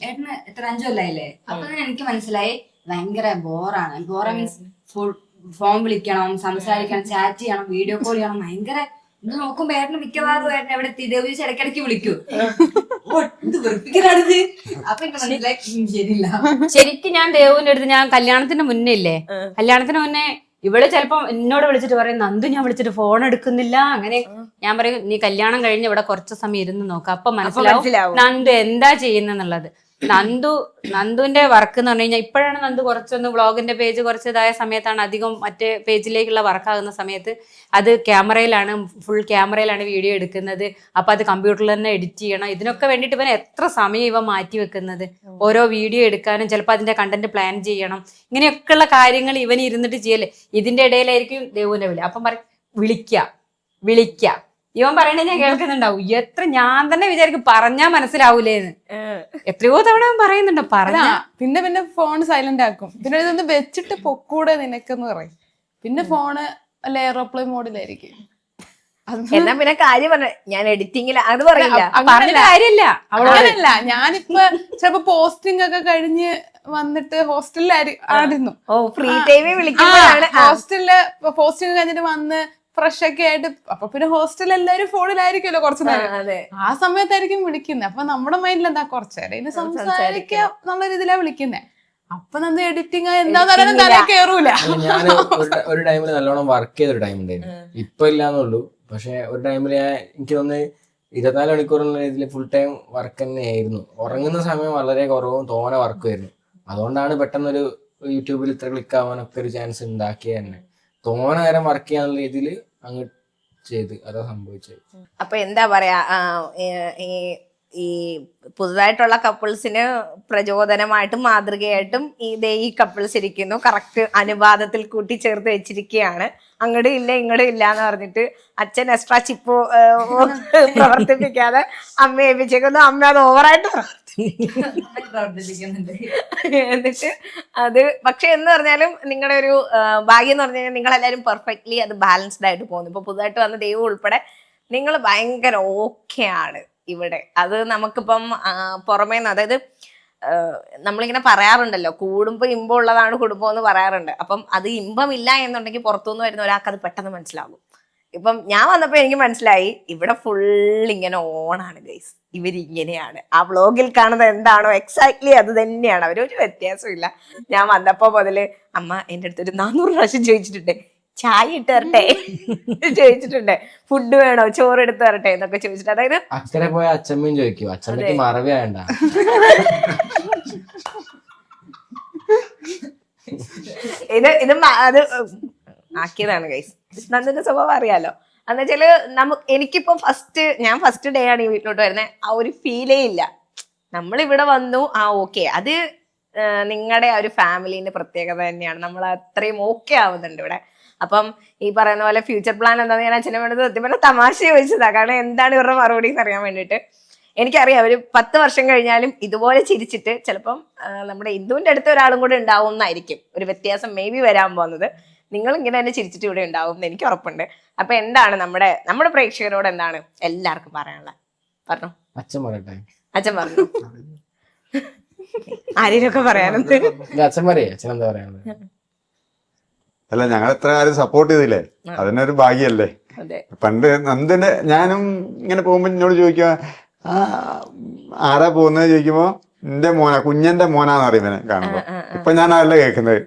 ഏട്ടന് എത്ര 5 കൊല്ലായില്ലേ. അപ്പൊ തന്നെ എനിക്ക് മനസ്സിലായി ഭയങ്കര ബോറാണ്. ബോറ മീൻസ് ഫുൾ ഫോൺ വിളിക്കണം, സംസാരിക്കണം, ചാറ്റ് ചെയ്യണം, വീഡിയോ കോൾ ചെയ്യണം. ഭയങ്കര ഇത് നോക്കുമ്പോ ഏട്ടന് മിക്കവാറും ഏട്ടൻ എവിടെ എത്തി ദേവി ഇടയ്ക്കിടയ്ക്ക് വിളിക്കൂ. ഇത് വെറുപ്പിക്കലാണിത്. അപ്പൊ എനിക്ക് മനസ്സിലായി ശരിയില്ല. ശരിക്കും ഞാൻ ദേവുവിന്റെ അടുത്ത് ഞാൻ കല്യാണത്തിന് മുന്നേ ഇല്ലേ, കല്യാണത്തിന് മുന്നേ ഇവള് ചിലപ്പോ എന്നോട് വിളിച്ചിട്ട് പറയും, നന്ദു ഞാൻ വിളിച്ചിട്ട് ഫോൺ എടുക്കുന്നില്ല. അങ്ങനെ ഞാൻ പറയും, നീ കല്യാണം കഴിഞ്ഞ് ഇവിടെ കുറച്ച് സമയം ഇരുന്ന് നോക്കാം, അപ്പൊ മനസ്സിലാവും നന്ദു എന്താ ചെയ്യുന്നുള്ളത്. നന്ദുവിന്റെ വർക്ക് എന്ന് പറഞ്ഞു കഴിഞ്ഞാൽ ഇപ്പോഴാണ് നന്ദു കുറച്ചൊന്ന് വ്ളോഗിന്റെ പേജ് കുറച്ച് ഇതായ സമയത്താണ് അധികം മറ്റേ പേജിലേക്കുള്ള വർക്കാകുന്ന സമയത്ത് അത് ക്യാമറയിലാണ്, ഫുൾ ക്യാമറയിലാണ് വീഡിയോ എടുക്കുന്നത്. അപ്പൊ അത് കമ്പ്യൂട്ടറിൽ തന്നെ എഡിറ്റ് ചെയ്യണം. ഇതിനൊക്കെ വേണ്ടിയിട്ട് ഇവൻ എത്ര സമയം ഇവ മാറ്റി വെക്കുന്നത്, ഓരോ വീഡിയോ എടുക്കാനും ചിലപ്പോൾ അതിന്റെ കണ്ടന്റ് പ്ലാൻ ചെയ്യണം. ഇങ്ങനെയൊക്കെയുള്ള കാര്യങ്ങൾ ഇവൻ ഇരുന്നിട്ട് ചെയ്യല്ലേ. ഇതിന്റെ ഇടയിലായിരിക്കും ദേവുവിന്റെ വിളി. അപ്പം പറയും വിളിക്ക ഇവൻ പറയണേ ഞാൻ കേൾക്കുന്നുണ്ടാവും. എത്ര ഞാൻ തന്നെ വിചാരിക്കും പറഞ്ഞാ മനസ്സിലാവൂലേന്ന്. എത്രയോ തവണ അവൻ പറയുന്നുണ്ടോ പറഞ്ഞ. പിന്നെ ഫോൺ സൈലന്റ് ആക്കും. പിന്നെ ഇതൊന്ന് വെച്ചിട്ട് പൊക്കൂടെ നിനക്കെന്ന് പറയും. പിന്നെ ഫോണ് അല്ല എയറോപ്ലെയിൻ മോഡിലായിരിക്കും. എന്നാ പിന്നെ കാര്യം പറഞ്ഞ ഞാൻ എഡിറ്റിംഗിൽ അത് പറയില്ല, കാര്യമില്ല. അങ്ങനല്ല, ഞാനിപ്പോ ചിലപ്പോ പോസ്റ്റിംഗ് ഒക്കെ കഴിഞ്ഞ് വന്നിട്ട് ഹോസ്റ്റലിലായിരുന്നു. ഫ്രീ ടൈമിൽ വിളിക്കുമ്പോഴാണ് ഹോസ്റ്റലില് പോസ്റ്റിംഗ് കഴിഞ്ഞിട്ട് വന്ന് ഫ്രഷ് ഒക്കെ ആയിട്ട്. അപ്പൊ പിന്നെ ഹോസ്റ്റലിൽ എല്ലാവരും ഫോണിലായിരിക്കുമല്ലോ കുറച്ചു നേരം. ആ സമയത്തായിരിക്കും വിളിക്കുന്നത്. അപ്പൊ നമ്മുടെ മൈൻഡിൽ എന്താ കുറച്ചേരം ഇനി സംസാരിക്കുക എന്നുള്ള രീതിയിലാ വിളിക്കുന്നത്. അപ്പൊ നമ്മൾ എഡിറ്റിംഗ് എന്താന്ന് തല കേറൂല. ഞാൻ ഒരു ടൈമിൽ നല്ലോണം വർക്ക് ചെയ്തൊരു ടൈം ഉണ്ടായിരുന്നു. ഇപ്പൊ ഇല്ലാന്നുള്ളൂ. പക്ഷെ ഒരു ടൈമിൽ എനിക്ക് തോന്നുന്നു 24 മണിക്കൂറുള്ള ഇതിൽ ഫുൾ ടൈം വർക്ക് തന്നെയായിരുന്നു. ഉറങ്ങുന്ന സമയം വളരെ കുറവും തോനെ വർക്കുമായിരുന്നു. അതുകൊണ്ടാണ് പെട്ടെന്നൊരു യൂട്യൂബിൽ ഇത്ര ക്ലിക്ക് ആവാനൊക്കെ ഒരു ചാൻസ് ഉണ്ടാക്കിയത് തന്നെ. തോനെ നേരം വർക്ക് ചെയ്യാനുള്ള രീതിയിൽ അങ്ങ് ചെയ്ത് അതാ സംഭവിച്ചത്. അപ്പൊ എന്താ പറയാ, ഈ പുതുതായിട്ടുള്ള കപ്പിൾസിന് പ്രചോദനമായിട്ടും മാതൃകയായിട്ടും ഈ കപ്പിൾസ് ഇരിക്കുന്നു. കറക്റ്റ് അനുപാതത്തിൽ കൂട്ടിച്ചേർത്ത് വെച്ചിരിക്കുകയാണ്. അങ്ങോട്ടും ഇല്ല ഇങ്ങോട്ടും ഇല്ല എന്ന് പറഞ്ഞിട്ട് അച്ഛൻ എക്സ്ട്രാ ചിപ്പ് പ്രവർത്തിപ്പിക്കാതെ അമ്മ ഏൽപ്പിച്ചേക്കുന്നു. അമ്മ അത് ഓവറായിട്ട് പ്രവർത്തിപ്പിക്കുന്നുണ്ട്. എന്നിട്ട് അത് പക്ഷെ എന്ന് പറഞ്ഞാലും നിങ്ങളുടെ ഒരു ഭാഗ്യം എന്ന് പറഞ്ഞു കഴിഞ്ഞാൽ നിങ്ങളെല്ലാവരും പെർഫെക്റ്റ്ലി അത് ബാലൻസ്ഡ് ആയിട്ട് പോകുന്നു. ഇപ്പൊ പുതുതായിട്ട് വന്ന ദൈവം ഉൾപ്പെടെ നിങ്ങൾ ഭയങ്കര ഓക്കെ ആണ് ഇവിടെ. അത് നമുക്കിപ്പം പുറമേ നിന്ന്, അതായത് നമ്മളിങ്ങനെ പറയാറുണ്ടല്ലോ, കൂടുമ്പോ ഇമ്പം ഉള്ളതാണ് കുടുംബം എന്ന് പറയാറുണ്ട്. അപ്പം അത് ഇമ്പമില്ല എന്നുണ്ടെങ്കിൽ പുറത്തുനിന്ന് വരുന്ന ഒരാൾക്ക് അത് പെട്ടെന്ന് മനസ്സിലാകും. ഇപ്പം ഞാൻ വന്നപ്പോ എനിക്ക് മനസ്സിലായി ഇവിടെ ഫുൾ ഇങ്ങനെ ഓണാണ് ഗൈസ്, ഇവരിങ്ങനെയാണ്. ആ വ്ളോഗിൽ കാണുന്നത് എന്താണോ എക്സാക്ട്ലി അത് തന്നെയാണ്. അവരൊരു വ്യത്യാസമില്ല. ഞാൻ വന്നപ്പോ മുതല് അമ്മ എൻ്റെ അടുത്ത് ഒരു 400 പ്രാവശ്യം ചോദിച്ചിട്ടുണ്ട്, ചായ ഇട്ട് തരട്ടെ ചോദിച്ചിട്ടുണ്ട്, ഫുഡ് വേണോ, ചോറ് എടുത്ത് തരട്ടെ എന്നൊക്കെ ചോദിച്ചിട്ട്. അതായത് അച്ഛനെ പോയ അച്ഛമ്മയും ചോദിക്കും, അച്ഛമ്മക്ക് മറവി വേണ്ട. ഇത് അത് ആക്കിയതാണ് ഗൈസ്. നന്ദിന്റെ സ്വഭാവം അറിയാലോ. എന്ന് വെച്ചാല് എനിക്കിപ്പോ ഞാൻ ഫസ്റ്റ് ഡേ ആണ് ഈ വീട്ടിലോട്ട് വരുന്നത്. ആ ഒരു ഫീലേ ഇല്ല. നമ്മളിവിടെ വന്നു, ഓക്കെ, അത് നിങ്ങളുടെ ആ ഒരു ഫാമിലിന്റെ പ്രത്യേകത തന്നെയാണ്. നമ്മൾ അത്രയും ഓക്കെ ആവുന്നുണ്ട് ഇവിടെ. അപ്പം ഈ പറയുന്ന പോലെ ഫ്യൂച്ചർ പ്ലാൻ എന്താണെന്ന് ഞാൻ അച്ഛനെ വേണ്ടത് സത്യം പറഞ്ഞാൽ തമാശ ചോദിച്ചതാ. കാരണം എന്താണ് ഇവരുടെ മറുപടി എന്ന് അറിയാൻ വേണ്ടിയിട്ട്. എനിക്കറിയാം ഒരു 10 വർഷം കഴിഞ്ഞാലും ഇതുപോലെ ചിരിച്ചിട്ട് ചിലപ്പം നമ്മുടെ ഇന്ദുവിന്റെ അടുത്ത് ഒരാളും കൂടെ ഉണ്ടാവും എന്നായിരിക്കും ഒരു വ്യത്യാസം മേ ബി വരാൻ പോകുന്നത്. നിങ്ങൾ ഇങ്ങനെ തന്നെ ചിരിച്ചിട്ട് ഇവിടെ ഉണ്ടാവും എന്ന് എനിക്ക് ഉറപ്പുണ്ട്. അപ്പൊ എന്താണ് നമ്മുടെ പ്രേക്ഷകരോട് എന്താണ് എല്ലാവർക്കും പറയാനുള്ളത്? പറഞ്ഞു അച്ഛൻ പറയട്ടെ. അച്ഛൻ പറഞ്ഞു. ആരെയൊക്കെ പറയാനുണ്ട്? അച്ഛൻ പറയേ, അച്ഛൻ എന്താ പറയാനുള്ളത്? അല്ല, ഞങ്ങൾ എത്ര കാലം സപ്പോർട്ട് ചെയ്തില്ലേ, അതിനൊരു ഭാഗ്യല്ലേ. പണ്ട് നന്ദിന്റെ ഞാനും ഇങ്ങനെ പോകുമ്പോ എന്നോട് ചോദിക്കുക, ആരാ പോകുന്നത് ചോദിക്കുമ്പോ എന്റെ മോനാ, കുഞ്ഞന്റെ മോനാന്ന് അറിയുന്നതിനെ കാണുമ്പോ. ഇപ്പൊ ഞാൻ അതല്ല കേൾക്കുന്നത്,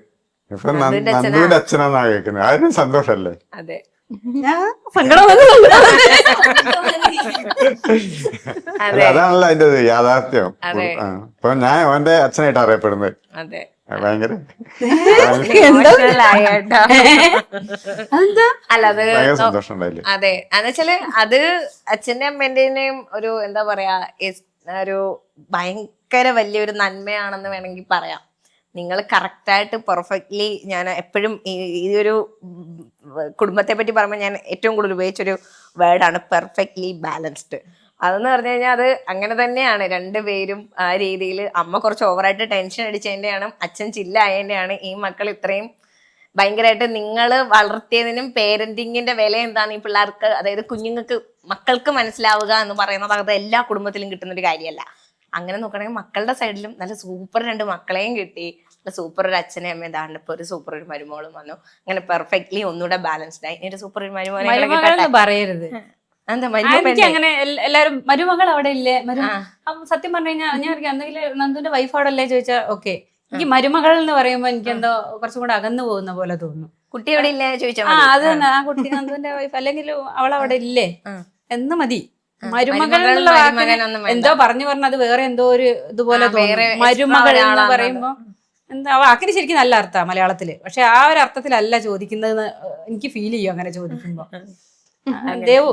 ഇപ്പൊ നന്ദുവിന്റെ അച്ഛനാന്നാ കേൾക്കുന്നത്. അതിന് സന്തോഷല്ലേ. അതെ, അതാണല്ലോ അതിന്റെ യാഥാർത്ഥ്യം. ഇപ്പൊ ഞാൻ അവന്റെ അച്ഛനായിട്ട് അറിയപ്പെടുന്നത്. ഭയങ്കര സന്തോഷം ഉണ്ടായില്ലേ. അതെ, എന്നുവെച്ചാല് അത് അച്ഛന്റെ അമ്മേന്റെയും ഒരു എന്താ പറയാ, ഒരു ഭയങ്കര വലിയൊരു നന്മയാണെന്ന് വേണമെങ്കിൽ പറയാം. നിങ്ങൾ കറക്റ്റായിട്ട് പെർഫെക്റ്റ്ലി, ഞാൻ എപ്പോഴും ഈ ഒരു കുടുംബത്തെ പറ്റി പറയുമ്പോൾ ഞാൻ ഏറ്റവും കൂടുതൽ ഉപയോഗിച്ചൊരു വേർഡാണ് പെർഫെക്റ്റ്ലി ബാലൻസ്ഡ്. അതെന്ന് പറഞ്ഞു കഴിഞ്ഞാൽ അത് അങ്ങനെ തന്നെയാണ്. രണ്ടുപേരും ആ രീതിയിൽ, അമ്മ കുറച്ച് ഓവറായിട്ട് ടെൻഷൻ അടിച്ചതിൻ്റെയാണ്, അച്ഛൻ ചില്ലായതിൻ്റെയാണ് ഈ മക്കൾ ഇത്രയും ഭയങ്കരമായിട്ട് നിങ്ങൾ വളർത്തിയതിനും പേരന്റിങ്ങിന്റെ വില എന്താണെന്ന് ഈ പിള്ളേർക്ക്, അതായത് കുഞ്ഞുങ്ങൾക്ക് മക്കൾക്ക് മനസ്സിലാവുക എന്ന് പറയുന്നത് അത് എല്ലാ കുടുംബത്തിലും കിട്ടുന്ന ഒരു കാര്യമല്ല. അങ്ങനെ നോക്കണമെങ്കിൽ മക്കളുടെ സൈഡിലും നല്ല സൂപ്പർ 2 മക്കളെയും കിട്ടി, നല്ല സൂപ്പർ ഒരു അച്ഛനെയും അമ്മയും ഇതാണ്. ഇപ്പൊ ഒരു സൂപ്പർ ഒരു മരുമോളും വന്നു. അങ്ങനെ പെർഫെക്റ്റ്ലി ഒന്നുകൂടെ ബാലൻസ്ഡ് ആയി. ഒരു സൂപ്പർ ഒരു മരുമോനെ പറയരുത്. എനിക്ക് അങ്ങനെ എല്ലാരും മരുമകൾ അവിടെ ഇല്ലേ, സത്യം പറഞ്ഞു കഴിഞ്ഞാൽ ഞാൻ എന്തെങ്കിലും നന്ദുന്റെ വൈഫ് അവിടെ അല്ലേ ചോദിച്ചാൽ ഓക്കെ. എനിക്ക് മരുമകൾ എന്ന് പറയുമ്പോ എനിക്ക് എന്തോ കുറച്ചും കൂടെ അകന്നു പോകുന്ന പോലെ തോന്നുന്നു. കുട്ടി അവിടെ ഇല്ലേ ചോദിച്ചാൽ അത് തന്നെ, ആ കുട്ടി നന്ദുവിന്റെ വൈഫ് അല്ലെങ്കിൽ അവളവിടെ ഇല്ലേ എന്ന് മതി. മരുമകൾ എന്നുള്ള വാക്കിന് എന്തോ പറഞ്ഞു അത് വേറെ എന്തോ ഒരു ഇതുപോലെ തോന്നുന്നു. മരുമകൾ എന്ന് പറയുമ്പോ എന്താ വാക്കിന് ശരിക്കും നല്ല അർത്ഥമാണ് മലയാളത്തില്, പക്ഷെ ആ ഒരു അർത്ഥത്തിലല്ല ചോദിക്കുന്നത് എനിക്ക് ഫീൽ ചെയ്യും അങ്ങനെ ചോദിക്കുമ്പോ. ദേവു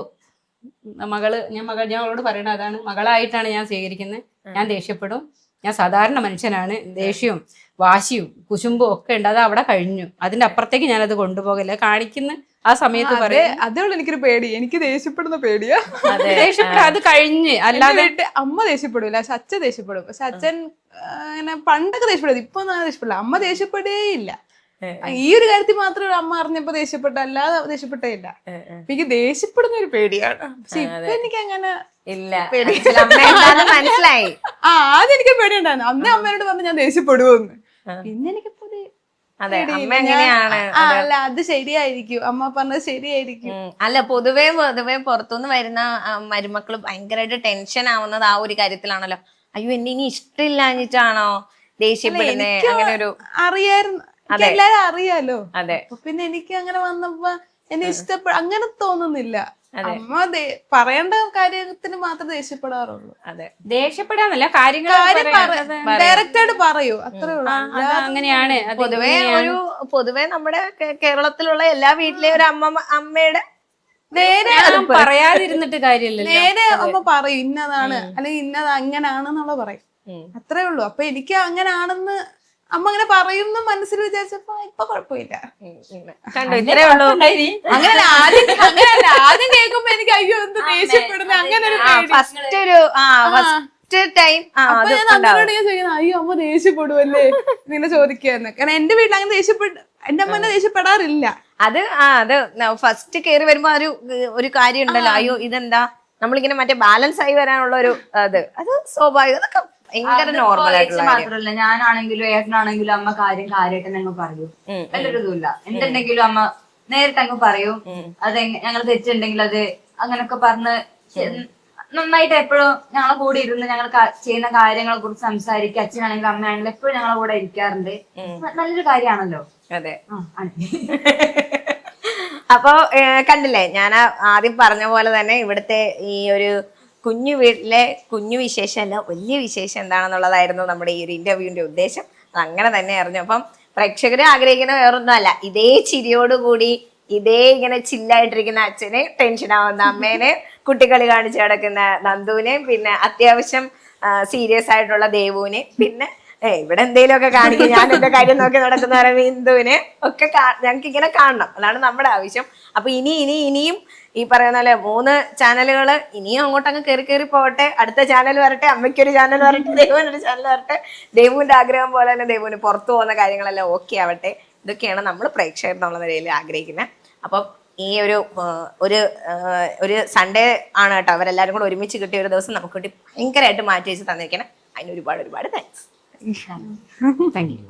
ഞാൻ അവളോട് പറയണത് അതാണ്, മകളായിട്ടാണ് ഞാൻ സ്വീകരിക്കുന്നത്. ഞാൻ ദേഷ്യപ്പെടും, ഞാൻ സാധാരണ മനുഷ്യനാണ്. ദേഷ്യവും വാശിയും കുശുമ്പും ഒക്കെ ഉണ്ട്, അത് അവിടെ കഴിഞ്ഞു. അതിന്റെ അപ്പുറത്തേക്ക് ഞാനത് കൊണ്ടുപോകല്ല. കാണിക്കുന്ന ആ സമയത്ത് പറയാം, അതേയുള്ളൂ എനിക്കൊരു പേടി. എനിക്ക് ദേഷ്യപ്പെടുന്ന പേടിയാ. ദേഷ്യപ്പെടും, അത് കഴിഞ്ഞ്. അല്ലാതെ അമ്മ ദേഷ്യപ്പെടില്ല, പക്ഷെ അച്ഛൻ ദേഷ്യപ്പെടും. പക്ഷെ അച്ഛൻ ഇങ്ങനെ പണ്ടൊക്കെ ദേഷ്യപ്പെടും, ഇപ്പൊ ഒന്നും ദേഷ്യപ്പെടില്ല. അമ്മ ദേഷ്യപ്പെടേ ഇല്ല. ഈ ഒരു കാര്യത്തിൽ മാത്രമേ അമ്മ അറിഞ്ഞപ്പോ ദേഷ്യപ്പെട്ട, അല്ലാതെ ദേഷ്യപ്പെട്ടേ ഇല്ല. എനിക്ക് ദേഷ്യപ്പെടുന്ന ഒരു പേടിയാണ്. പക്ഷെ ഇപ്പൊ എനിക്ക് അങ്ങനെ ഇല്ല, മനസ്സിലായി. ആദ്യം എനിക്ക് പേടിയുണ്ടായിരുന്നു. അന്ന് അമ്മയോട് പറഞ്ഞ് ഞാൻ ദേഷ്യപ്പെടുവോന്ന്. പിന്നെ എനിക്ക് അല്ല, അത് ശരിയായിരിക്കും, അമ്മ പറഞ്ഞത് ശരിയായിരിക്കും. അല്ല, പൊതുവേ പുറത്തുനിന്ന് വരുന്ന മരുമക്കള് ഭയങ്കരമായിട്ട് ടെൻഷൻ ആവുന്നത് ആ ഒരു കാര്യത്തിലാണല്ലോ. അയ്യോ, എന്നെ ഇനി ഇഷ്ടമില്ലാഞ്ഞിട്ടാണോ ദേഷ്യപ്പെടുന്നേ? അങ്ങനെ ഒരു അറിയായിരുന്നു, എല്ലാരും അറിയാലോ. അതെ, പിന്നെ എനിക്ക് അങ്ങനെ വന്നപ്പോ എന്നെ അങ്ങനെ തോന്നുന്നില്ല. അമ്മ പറയേണ്ട കാര്യത്തിന് മാത്രമേ ദേഷ്യപ്പെടാറുള്ളൂ. അതെ, ദേഷ്യപ്പെടാന്നല്ല, കാര്യങ്ങൾ ഡയറക്റ്റ് ആയിട്ട് പറയൂ, അത്രേ ഉള്ളൂ. അങ്ങനെയാണ്. പൊതുവെ നമ്മുടെ കേരളത്തിലുള്ള എല്ലാ വീട്ടിലെയും ഒരു അമ്മയുടെ നേരെ പറയാതിരുന്നിട്ട് കാര്യമില്ലല്ലോ. നേരെ അമ്മ പറയും ഇന്നതാണ് അല്ലെങ്കിൽ ഇന്നത് അങ്ങനാണെന്നുള്ള പറയും, അത്രേ ഉള്ളൂ. അപ്പൊ എനിക്ക് അങ്ങനാണെന്ന് അമ്മ അങ്ങനെ പറയുന്ന മനസ്സിൽ വിചാരിച്ചപ്പോ ഇപ്പൊ കുഴപ്പമില്ല. അങ്ങനെ ആദ്യം കേൾക്കുമ്പോ എനിക്ക് അയ്യോ എന്ത് ദേഷ്യപ്പെടുന്ന അങ്ങനെ ഒരു അയ്യോ അമ്മ ദേഷ്യപ്പെടുവല്ലേ ഇങ്ങനെ ചോദിക്കാന്ന്. കാരണം എന്റെ വീട്ടിൽ അങ്ങനെ എന്റെ അമ്മ ദേഷ്യപ്പെടാറില്ല. അത് ഫസ്റ്റ് കയറി വരുമ്പോ ഒരു കാര്യം ഉണ്ടല്ലോ, അയ്യോ ഇതെന്താ, നമ്മളിങ്ങനെ മറ്റേ ബാലൻസ് ആയി വരാനുള്ള ഒരു അത് സ്വാഭാവികം, അതൊക്കെ ഭയങ്കര നോർമൽ ആയിട്ടുള്ള മാത്രല്ല, ഞാനാണെങ്കിലും ഏട്ടനാണെങ്കിലും അമ്മ കാര്യമായിട്ട് അങ്ങ് പറയും, വല്ലൊരിതുമില്ല. എന്തുണ്ടെങ്കിലും അമ്മ നേരിട്ട് അങ്ങ് പറയും. അത് ഞങ്ങൾ തെറ്റുണ്ടെങ്കിൽ അത് അങ്ങനൊക്കെ പറഞ്ഞ് നന്നായിട്ട് എപ്പോഴും ഞങ്ങളെ കൂടെ ഇരുന്ന് ഞങ്ങൾ ചെയ്യുന്ന കാര്യങ്ങളെ കുറിച്ച് സംസാരിക്കുക. അച്ഛനാണെങ്കിലും അമ്മയാണെങ്കിലും എപ്പോഴും ഞങ്ങളെ കൂടെ ഇരിക്കാറുണ്ട്. നല്ലൊരു കാര്യമാണല്ലോ. അതെ. അപ്പൊ കണ്ടില്ലേ, ഞാൻ ആദ്യം പറഞ്ഞ പോലെ തന്നെ ഇവിടുത്തെ ഈ ഒരു കുഞ്ഞു വീട്ടിലെ കുഞ്ഞു വിശേഷമല്ല, വലിയ വിശേഷം എന്താണെന്നുള്ളതായിരുന്നു നമ്മുടെ ഈ ഒരു ഇന്റർവ്യൂവിന്റെ ഉദ്ദേശം. അത് അങ്ങനെ തന്നെ അറിഞ്ഞു. അപ്പം പ്രേക്ഷകരെ ആഗ്രഹിക്കുന്ന വേറൊന്നും അല്ല, ഇതേ ചിരിയോടുകൂടി ഇതേ ഇങ്ങനെ ചില്ലായിട്ടിരിക്കുന്ന അച്ഛനെ, ടെൻഷൻ ആവുന്ന അമ്മേനെ, കുട്ടികളി കാണിച്ചു കിടക്കുന്ന നന്ദുവിനെ, പിന്നെ അത്യാവശ്യം സീരിയസ് ആയിട്ടുള്ള ദേവുവിനെ, പിന്നെ ഇവിടെ എന്തെങ്കിലുമൊക്കെ കാണിക്കും, ഞാൻ എന്റെ കാര്യം നോക്കി നടക്കുന്ന ബിന്ദുവിനെ ഒക്കെ ഞങ്ങൾക്ക് ഇങ്ങനെ കാണണം. അതാണ് നമ്മുടെ ആവശ്യം. അപ്പൊ ഇനിയും ഈ പറയുന്ന പോലെ 3 ചാനലുകൾ ഇനിയും അങ്ങോട്ടങ്ങ് കയറി പോകട്ടെ. അടുത്ത ചാനൽ വരട്ടെ, അമ്മയ്ക്കൊരു ചാനൽ വരട്ടെ, ദേവുവിനൊരു ചാനൽ വരട്ടെ. ദേവുവിന്റെ ആഗ്രഹം പോലെ തന്നെ ദേവുവിന് പുറത്തു പോകുന്ന കാര്യങ്ങളെല്ലാം ഓക്കെ ആവട്ടെ. ഇതൊക്കെയാണ് നമ്മൾ പ്രേക്ഷകർ എന്നുള്ള നിലയിൽ ആഗ്രഹിക്കുന്നത്. അപ്പം ഈ ഒരു സൺഡേ ആണ് കേട്ടോ, അവരെല്ലാവരും കൂടെ ഒരുമിച്ച് കിട്ടിയ ഒരു ദിവസം നമുക്ക് വേണ്ടി ഭയങ്കരമായിട്ട് മാറ്റി വെച്ച് തന്നിരിക്കണം. അതിന് ഒരുപാട് താങ്ക്സ്. Thank you.